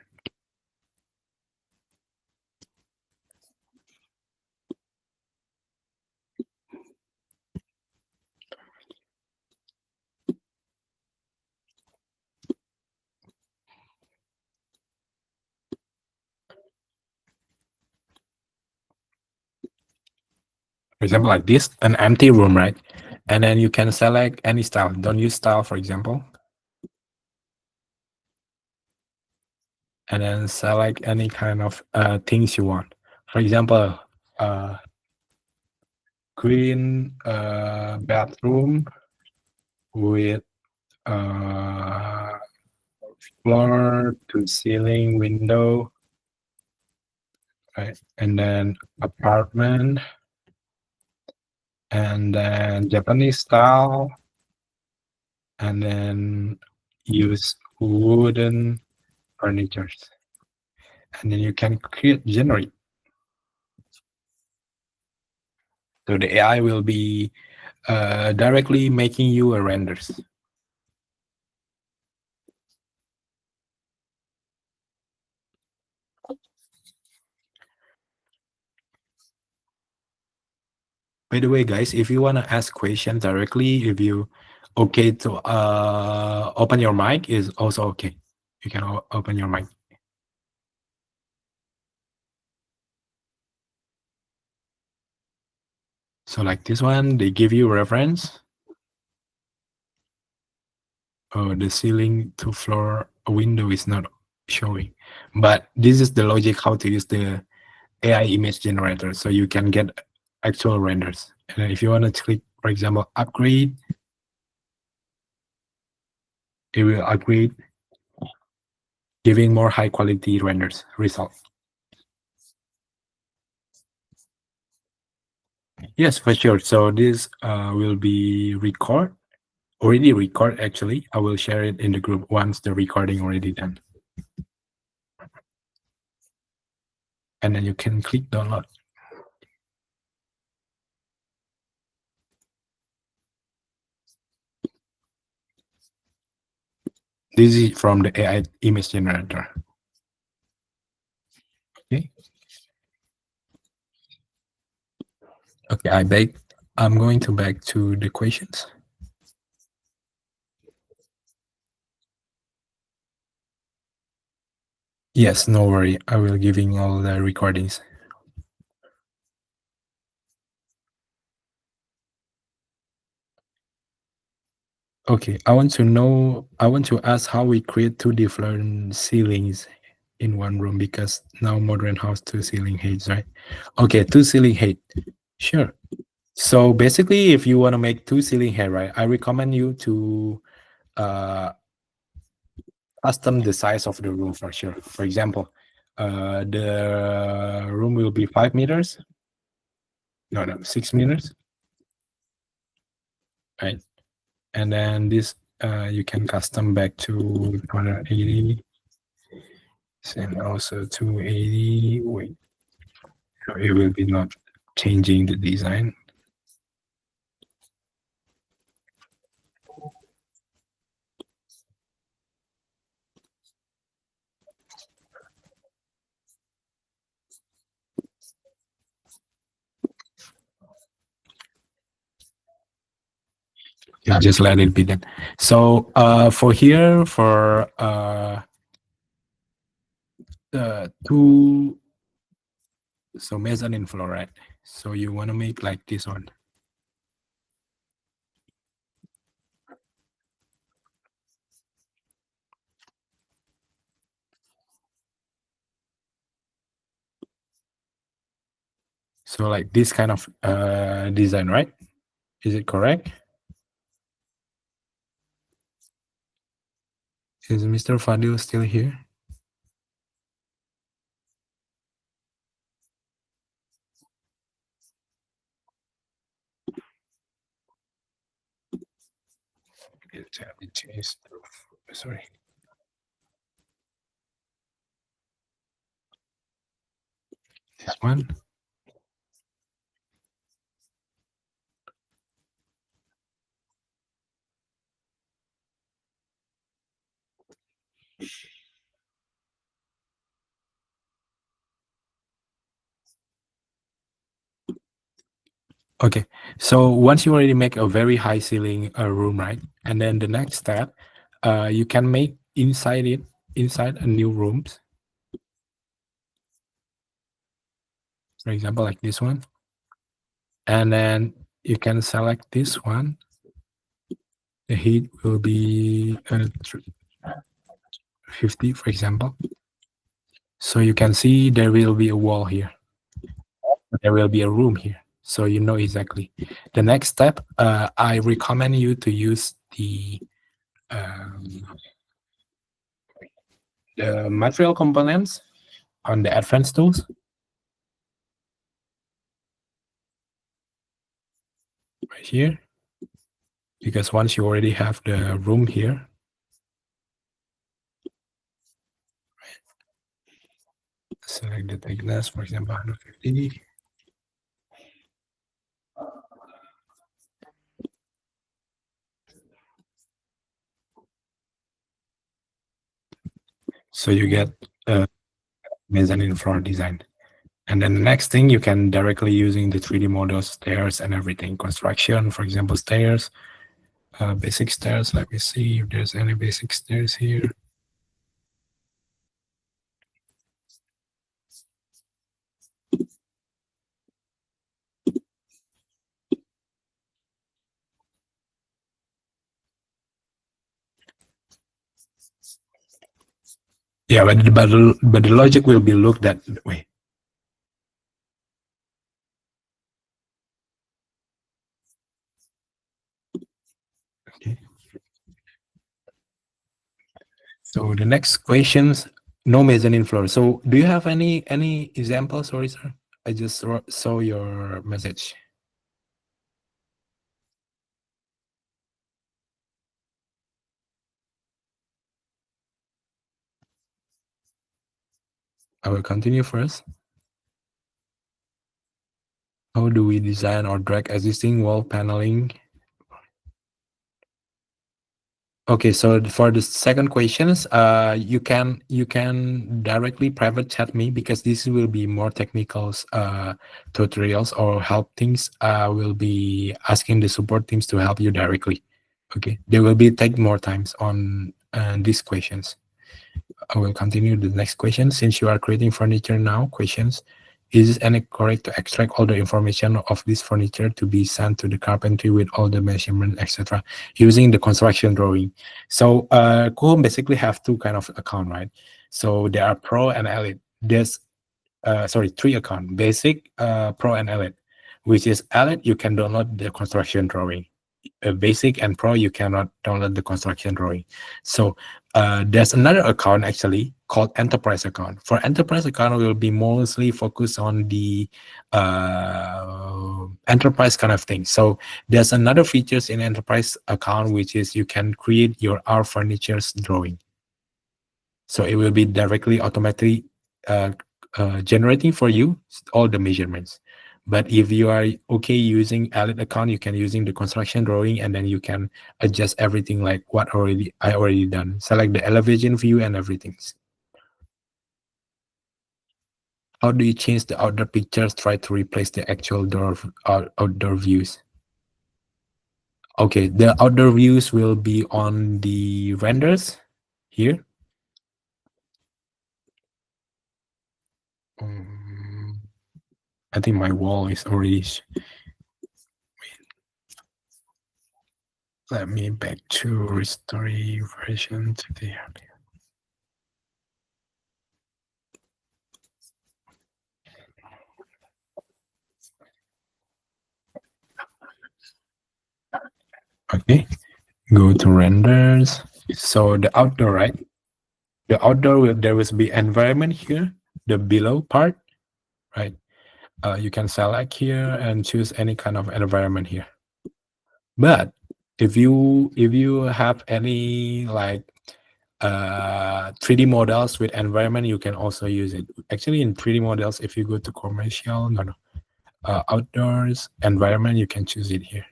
For example, like this, an empty room, right? And then you can select any style. Don't use style, for example. And then select any kind of things you want. For example, green bathroom with floor to ceiling window, right? And then apartment, and then Japanese style, and then use wooden furnitures. And then you can generate. So the AI will be directly making you a renders. By the way, guys, if you want to ask questions directly, if you okay to open your mic, is also okay. You can open your mic. So like this one, they give you reference. Oh, the ceiling to floor window is not showing. But this is the logic how to use the AI image generator. So you can get actual renders. And if you want to click, for example, upgrade, it will upgrade, giving more high quality renders results. Yes, for sure. So this will be already record actually. I will share it in the group once the recording already done. And then you can click download. This is from the AI image generator. Okay. Okay, I'm going to back to the questions. Yes, no worry. I will giving all the recordings. Okay, I want to know. I want to ask how we create two different ceilings in one room because now modern house two ceiling heights, right? Okay, two ceiling height. Sure. So basically, if you want to make two ceiling height, right, I recommend you to uh, custom the size of the room for sure. For example, the room will be 5 meters. No, no, 6 meters, right? And then this you can custom back to 180 and also 280. Wait, so it will be not changing the design. Yeah, just let it be then. So for here, for two, so mezzanine floor, right? So you want to make like this one. So like this kind of design, right? Is it correct? Is Mr. Fadil still here? Sorry. This one. Okay, so once you already make a very high ceiling room, right? And then the next step, you can make inside it, inside a new rooms. For example, like this one. And then you can select this one. The heat will be 50, for example. So you can see there will be a wall here. There will be a room here. So you know exactly. The next step, I recommend you to use um, the material components on the advanced tools right here. Because once you already have the room here, select the thickness, for example, 150. So you get a mezzanine floor design. And then the next thing, you can directly using the 3D models, stairs and everything. Construction, for example, stairs, basic stairs. Let me see if there's any basic stairs here. Yeah, but the logic will be looked that way. Okay. So the next questions, no mezzanine floor. So do you have any examples? Sorry, sir. I just saw your message. I will continue first. How do we design or drag existing wall paneling? Okay, so for the second questions, you can directly private chat me because this will be more technical tutorials or help things. Will be asking the support teams to help you directly. Okay, they will be take more times on these questions. I will continue the next question. Since you are creating furniture now, questions. Is it any correct to extract all the information of this furniture to be sent to the carpentry with all the measurement, etc., using the construction drawing? So Coohom basically have two kind of account, right? So there are pro and elite. There's sorry, three account: basic, pro, and elite. Which is elite, you can download the construction drawing. Basic and pro, you cannot download the construction drawing. So there's another account actually called enterprise account. For enterprise account, we will be mostly focused on the enterprise kind of thing. So there's another features in enterprise account, which is you can create your our furniture's drawing. So it will be directly automatically generating for you all the measurements. But if you are okay using Alid account, you can using the construction drawing, and then you can adjust everything like what I already done. Select the elevation view and everything. How do you change the outdoor pictures? Try to replace the actual outdoor views. Okay, the outdoor views will be on the renders here. I think my wall is already. Let me back to restore version to the. Okay, go to renders. So the outdoor, right? The outdoor will there will be environment here, the below part, right? You can select here and choose any kind of environment here. But if you have any like 3D models with environment, you can also use it. Actually, in 3D models, if you go to commercial, outdoors environment, you can choose it here.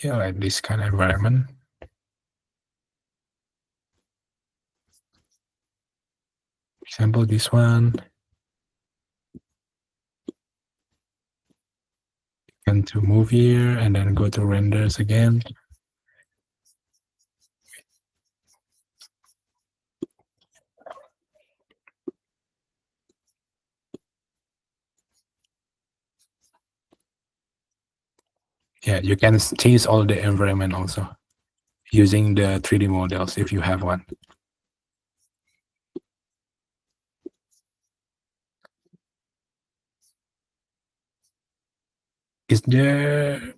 Yeah, like this kind of environment. Example, this one. And to move here and then go to renders again. Yeah, you can change all the environment also using the 3D models if you have one. Is there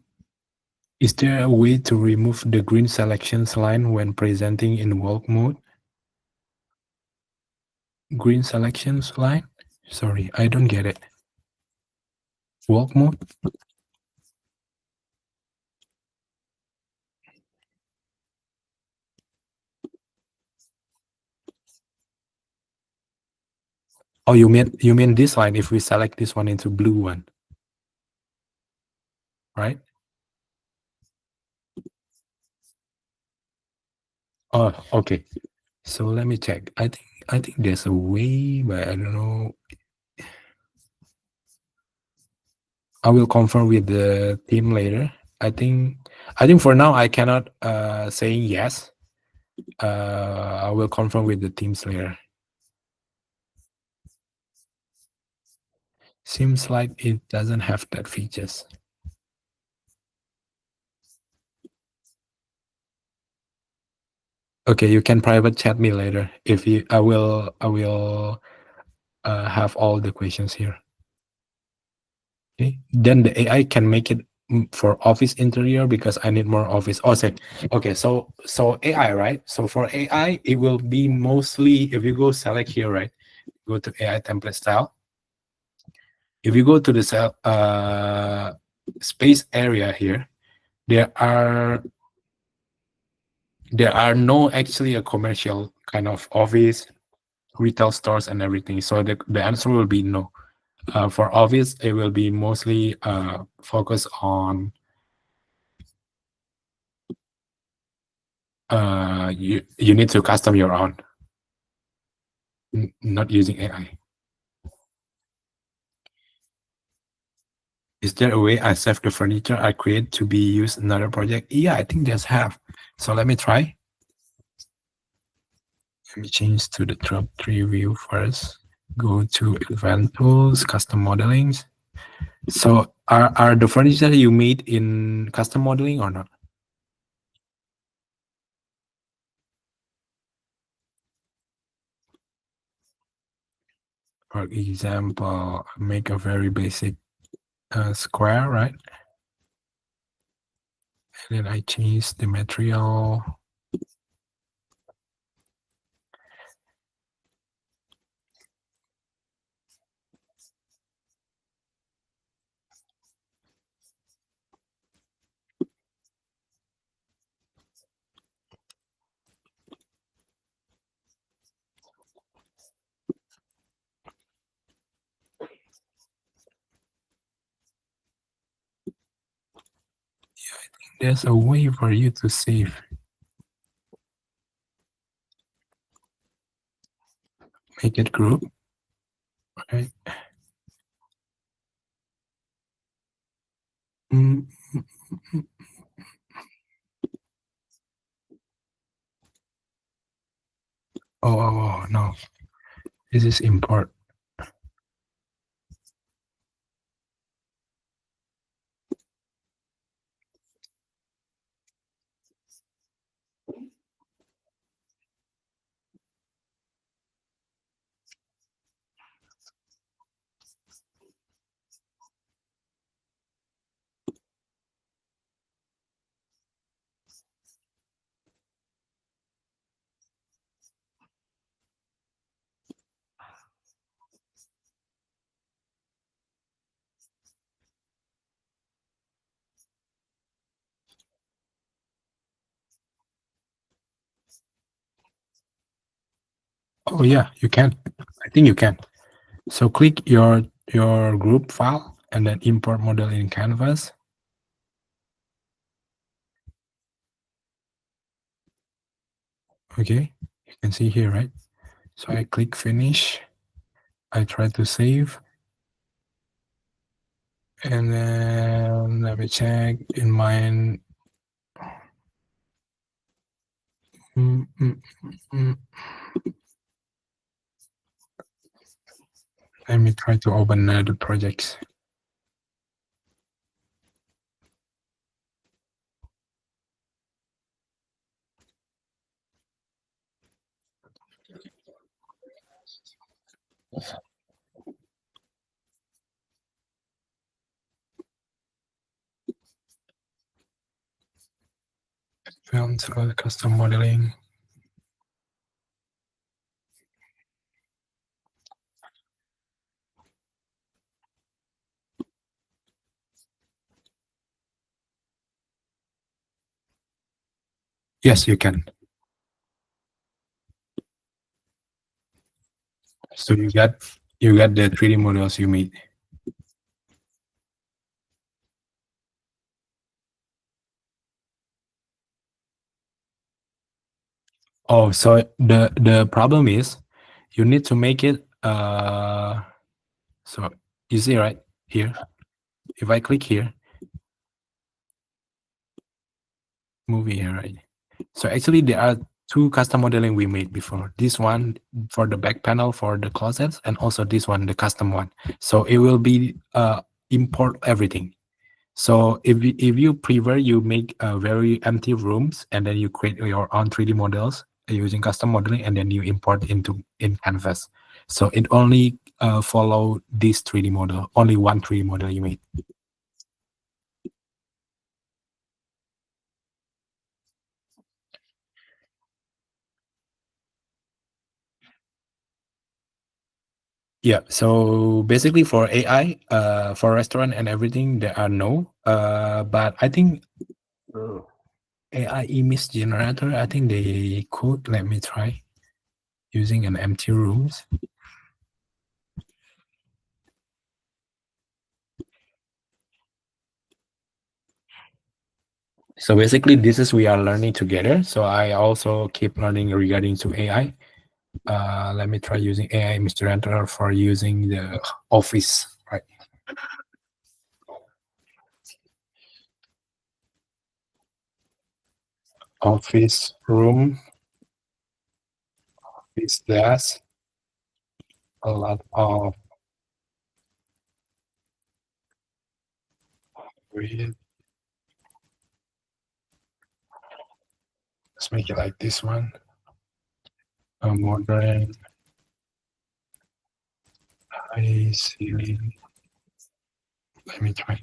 a way to remove the green selections line when presenting in walk mode? Green selections line? Sorry, I don't get it. Walk mode? Oh, you mean this line if we select this one into blue one, right? Oh, okay. So let me check. I think there's a way, but I don't know. I will confirm with the team later. I think for now I cannot saying yes. I will confirm with the teams later. Seems like it doesn't have that features. Okay, you can private chat me later if you. I will have all the questions here. Okay, then the AI can make it for office interior because I need more office. Oh, say, okay. So AI, right? So for AI, it will be mostly if you go select here, right? Go to AI template style. If you go to the cell space area here, there are no actually a commercial kind of office, retail stores, and everything. So the answer will be no. For office, it will be mostly focused on you need to custom your own, not using AI. Is there a way I save the furniture I create to be used in another project? Yeah, I think there's have. So let me try. Let me change to the drop tree view first. Go to advanced tools, custom modelings. So are the furniture you made in custom modeling or not? For example, make a very basic square, right? And then I change the material. There's a way for you to save. Make it group, right? Mm, mm, mm. Oh, no. This is import. Oh yeah, you can. I think you can. So click your group file and then import model in canvas. Okay, you can see here, right? So I click finish. I try to save. And then let me check in mine. Mm, mm, mm. Let me try to open the projects. Films, custom modeling. Yes, you can. So you got the 3D models you made. Oh, so the problem is you need to make it so you see right here. If I click here, movie here, right? So actually there are two custom modeling we made before. This one for the back panel for the closets, and also this one, the custom one. So it will be import everything. So if you prefer, you make very empty rooms and then you create your own 3D models using custom modeling, and then you import in canvas. So it only follow this 3D model, only one 3D model you made. Yeah, so basically for AI, for restaurant and everything, there are no. But I think AI image generator, I think they could. Let me try using an empty rooms. So basically, this is we are learning together. So I also keep learning regarding to AI. Let me try using AI image generator for using the office, right? office room, office desk, a lot of read. Let's make it like this one. A modern high ceiling. Let me try.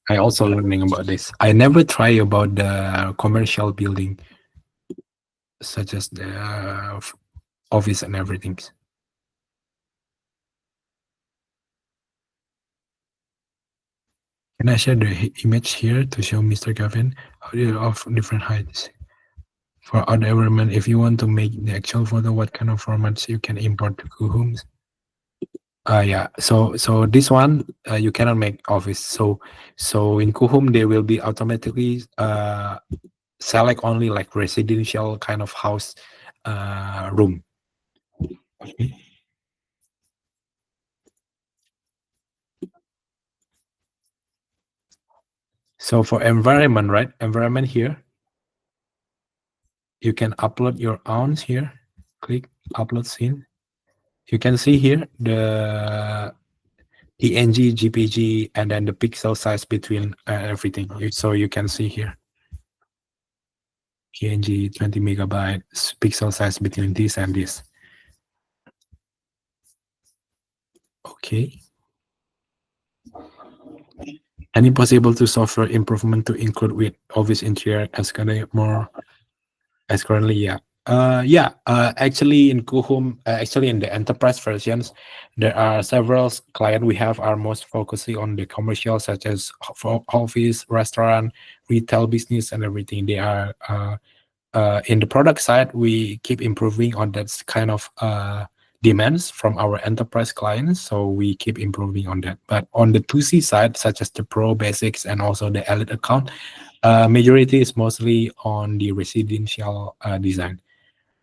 I also learning about this. I never try about the commercial building, such as the office and everything. Can I share the image here to show Mr. Gavin how they are of different heights? For other environment, if you want to make the actual photo, what kind of formats you can import to Coohom? Yeah. So this one you cannot make office. So in Coohom they will be automatically select only like residential kind of house room. Okay. So for environment, right? Environment here, you can upload your own here. Click upload scene. You can see here the PNG, GPG, and then the pixel size between everything. So you can see here PNG 20 megabytes, pixel size between this and this. Okay. Any possible to software improvement to include with office interior as currently, yeah. Actually in Coohom, actually in the enterprise versions, there are several clients we have are most focusing on the commercial, such as office, restaurant, retail business, and everything. They are in the product side, we keep improving on that kind of demands from our enterprise clients. So we keep improving on that. But on the 2C side, such as the Pro Basics and also the Elite account, majority is mostly on the residential design.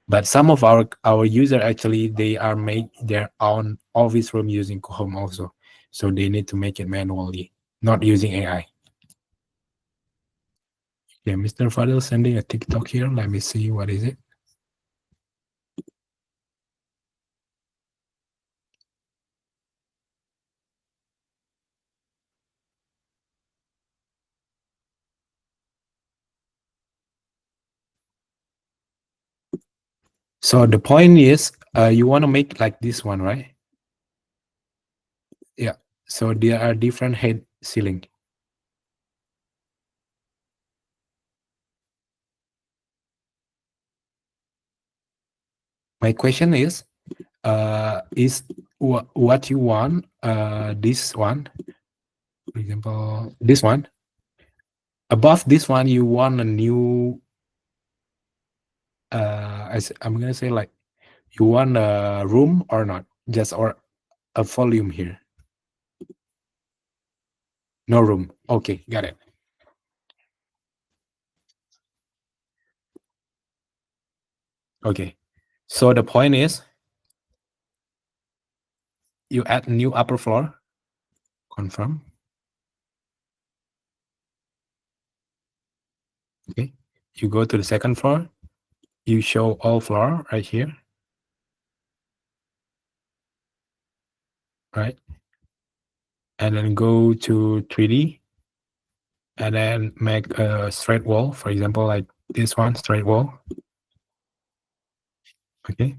But some of our user actually they are make their own office room using Coohom also. So they need to make it manually, not using AI. Yeah, Mr. Fadil sending a TikTok here. Let me see what is it. So the point is, you want to make like this one, right? Yeah. So there are different head ceiling. My question is what you want? This one, for example, this one. Above this one, you want a new. As I'm gonna say, like, you want a room or not? Just or a volume here. No room. Okay, got it. Okay. So the point is, you add new upper floor. Confirm. Okay. You go to the second floor. You show all floor right here. Right. And then go to 3D. And then make a straight wall. For example, like this one, straight wall. Okay.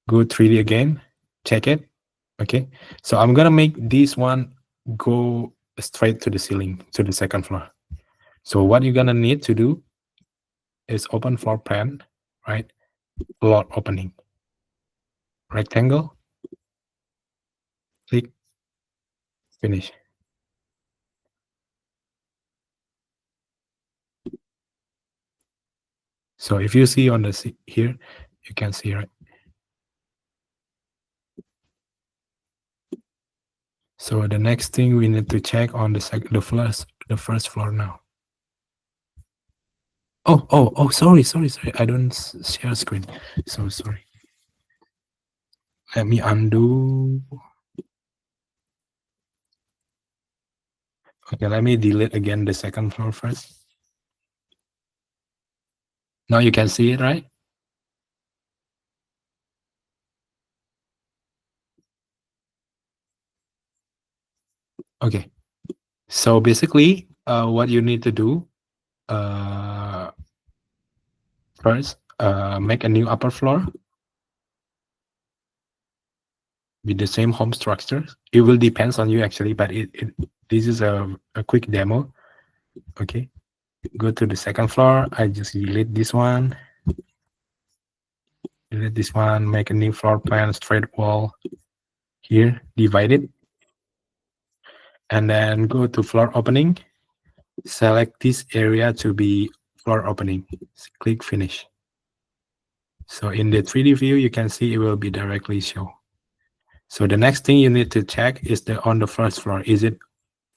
Go 3D again. Check it. Okay. So I'm gonna make this one go straight to the ceiling, to the second floor. So what you're gonna need to do is open floor plan, right? Lot opening. Rectangle. Click. Finish. So if you see on the here, you can see, right? So the next thing we need to check on the first floor now. Oh, sorry. I don't share screen. So sorry. Let me undo. Okay, let me delete again the second floor first. Now you can see it, right? Okay. So basically, what you need to do first, make a new upper floor with the same home structure. It will depends on you actually, but this is a quick demo. Okay. Go to the second floor. I just delete this one. Delete this one. Make a new floor plan, straight wall here, divide it, and then go to floor opening. Select this area to be floor opening. Click finish. So in the 3D view, you can see it will be directly show. So the next thing you need to check is on the first floor, is it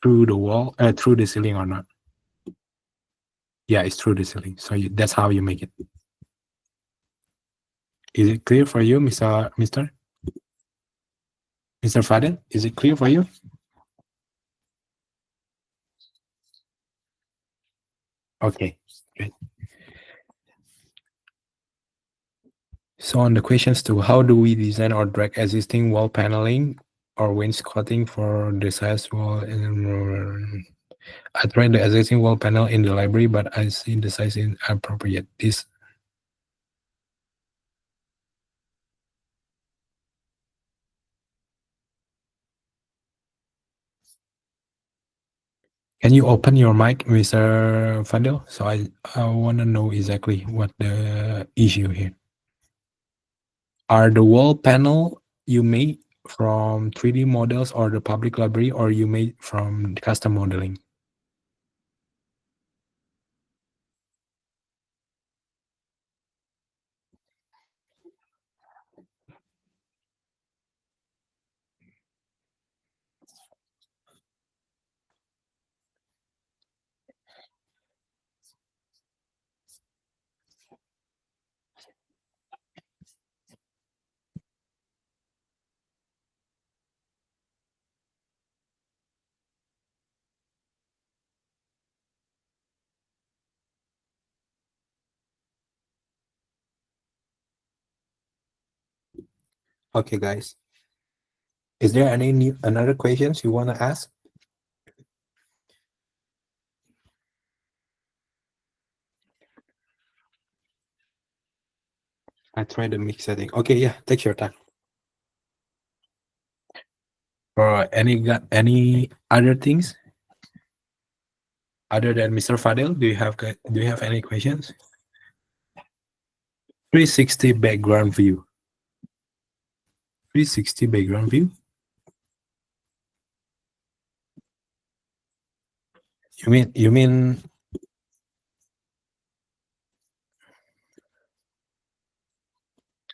through the wall, through the ceiling or not? Yeah, it's through the ceiling. So that's how you make it. Is it clear for you, Mr. Fadel? Is it clear for you? Okay, great. So on the questions to how do we design or drag existing wall paneling or wainscoting for the size wall? And I tried the existing wall panel in the library, but I see the size is inappropriate. This Can you open your mic, Mr. Fadil? So I want to know exactly what the issue here. Are the wall panel you made from 3D models or the public library, or you made from custom modeling? Okay, guys. Is there any another questions you want to ask? I tried the mix setting. Okay, yeah, take your time. Or any other things other than Mr. Fadil? Do you have any questions? 360 background view. 360 background view. You mean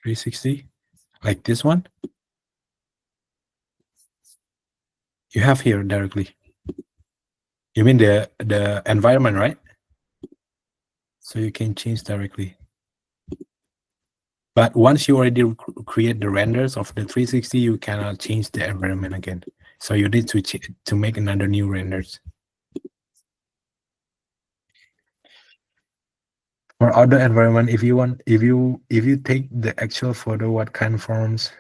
360 like this one? You have here directly. You mean the environment, right? So you can change directly. But once you already create the renders of the 360, you cannot change the environment again. So you need to make another new renders. For other environment, if you take the actual photo, what kind of forms?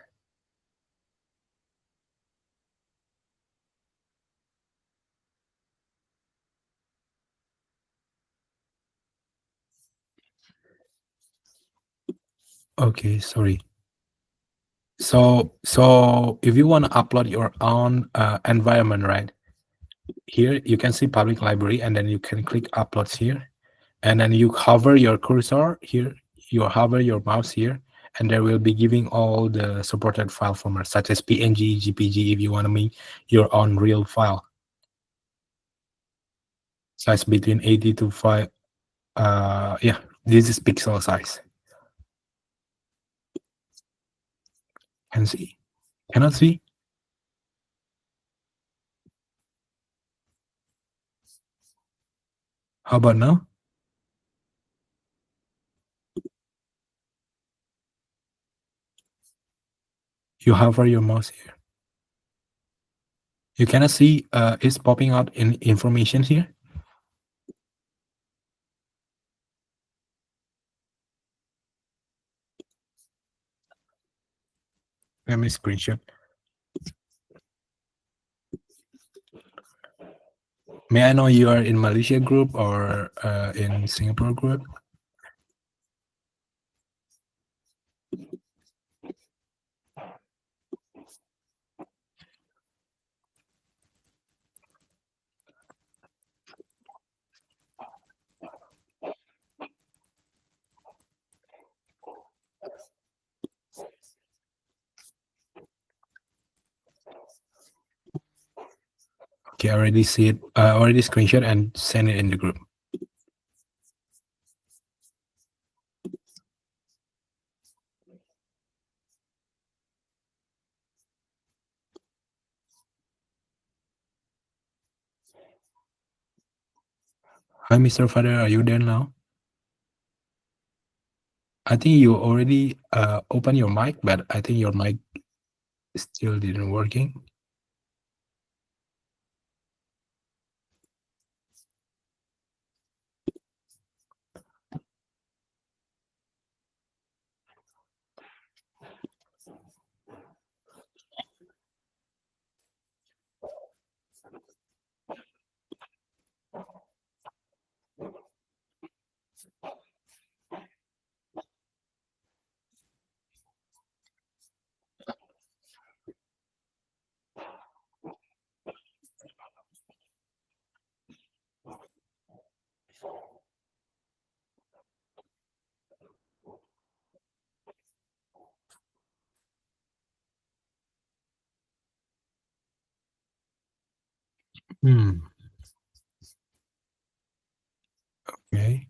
Okay, sorry. So if you want to upload your own environment, right? Here you can see public library, and then you can click uploads here, and then you hover your cursor here. You hover your mouse here, and there will be giving all the supported file formats such as PNG, GPG if you want to make your own real file. Size between 80 to 5. Yeah, this is pixel size. Can see? Cannot see? How about now? You hover your mouse here. You cannot see it's popping out in information here. Let me screenshot. May I know you are in Malaysia group or in Singapore group? Okay, I already see it. I already screenshot and send it in the group. Hi, Mr. Father, are you there now? I think you already open your mic, but I think your mic still didn't working. Okay.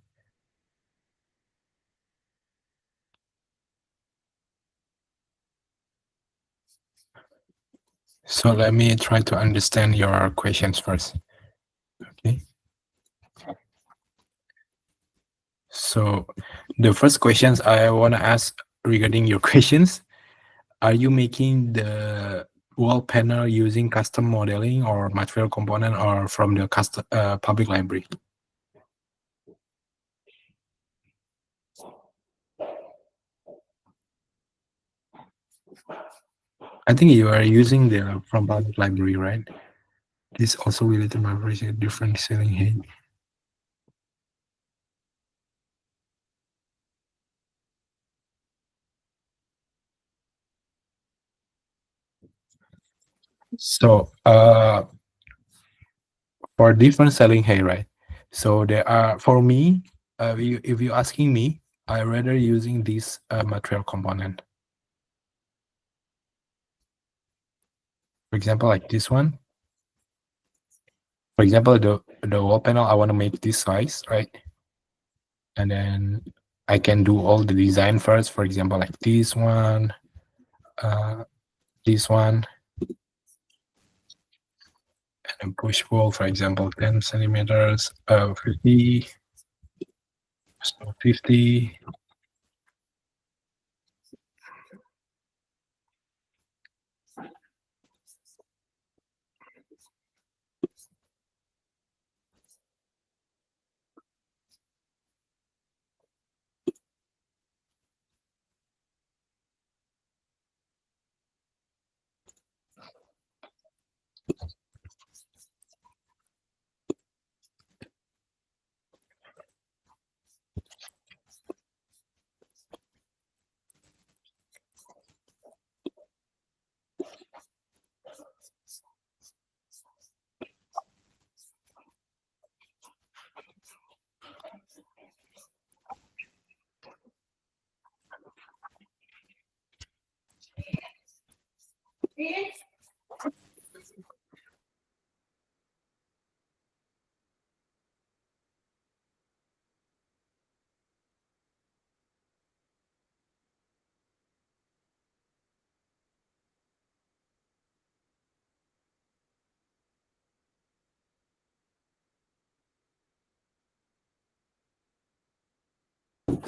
So let me try to understand your questions first. Okay. So the first questions I want to ask regarding your questions, are you making the wall panel using custom modeling or material component or from the custom public library? I think you are using the from public library, right? This also related to my version, different ceiling height. So for different selling height, right? So there are, for me, if you're asking me, I rather using this material component. For example, like this one. For example, the wall panel, I want to make this size, right? And then I can do all the design first. For example, like this one, and then push pull, for example, 10 centimeters, 50, so 50.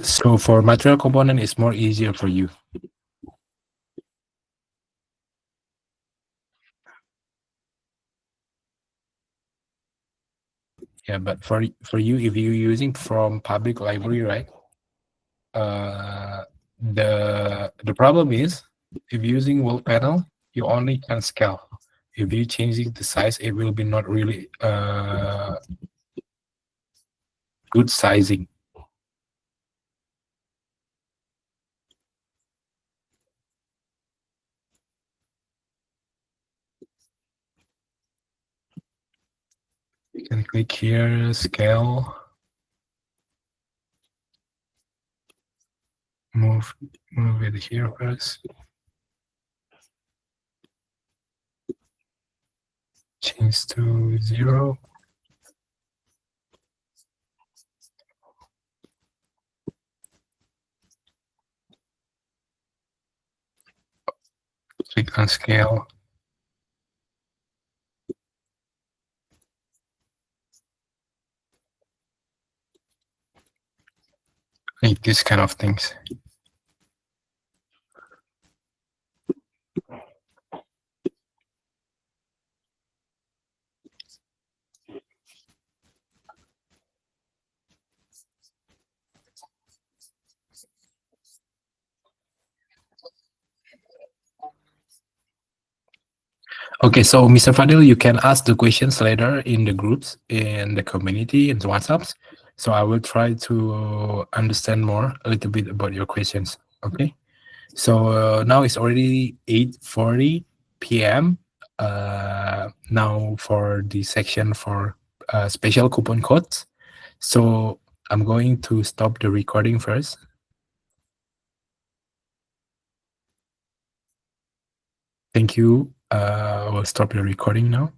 So for material component, it's more easier for you. Yeah, but for you, if you're using from public library, right? The problem is If using wall panel, you only can scale. If you're changing the size, it will be not really good sizing. You can click here, scale, move it here first. Change to 0. Click on scale. Like this kind of things. Okay, so Mr. Fadil, you can ask the questions later in the groups, in the community, in the WhatsApps. So I will try to understand more a little bit about your questions. Okay. So now it's already 8:40 p.m. Now for the section for special coupon codes. So I'm going to stop the recording first. Thank you. We'll stop the recording now.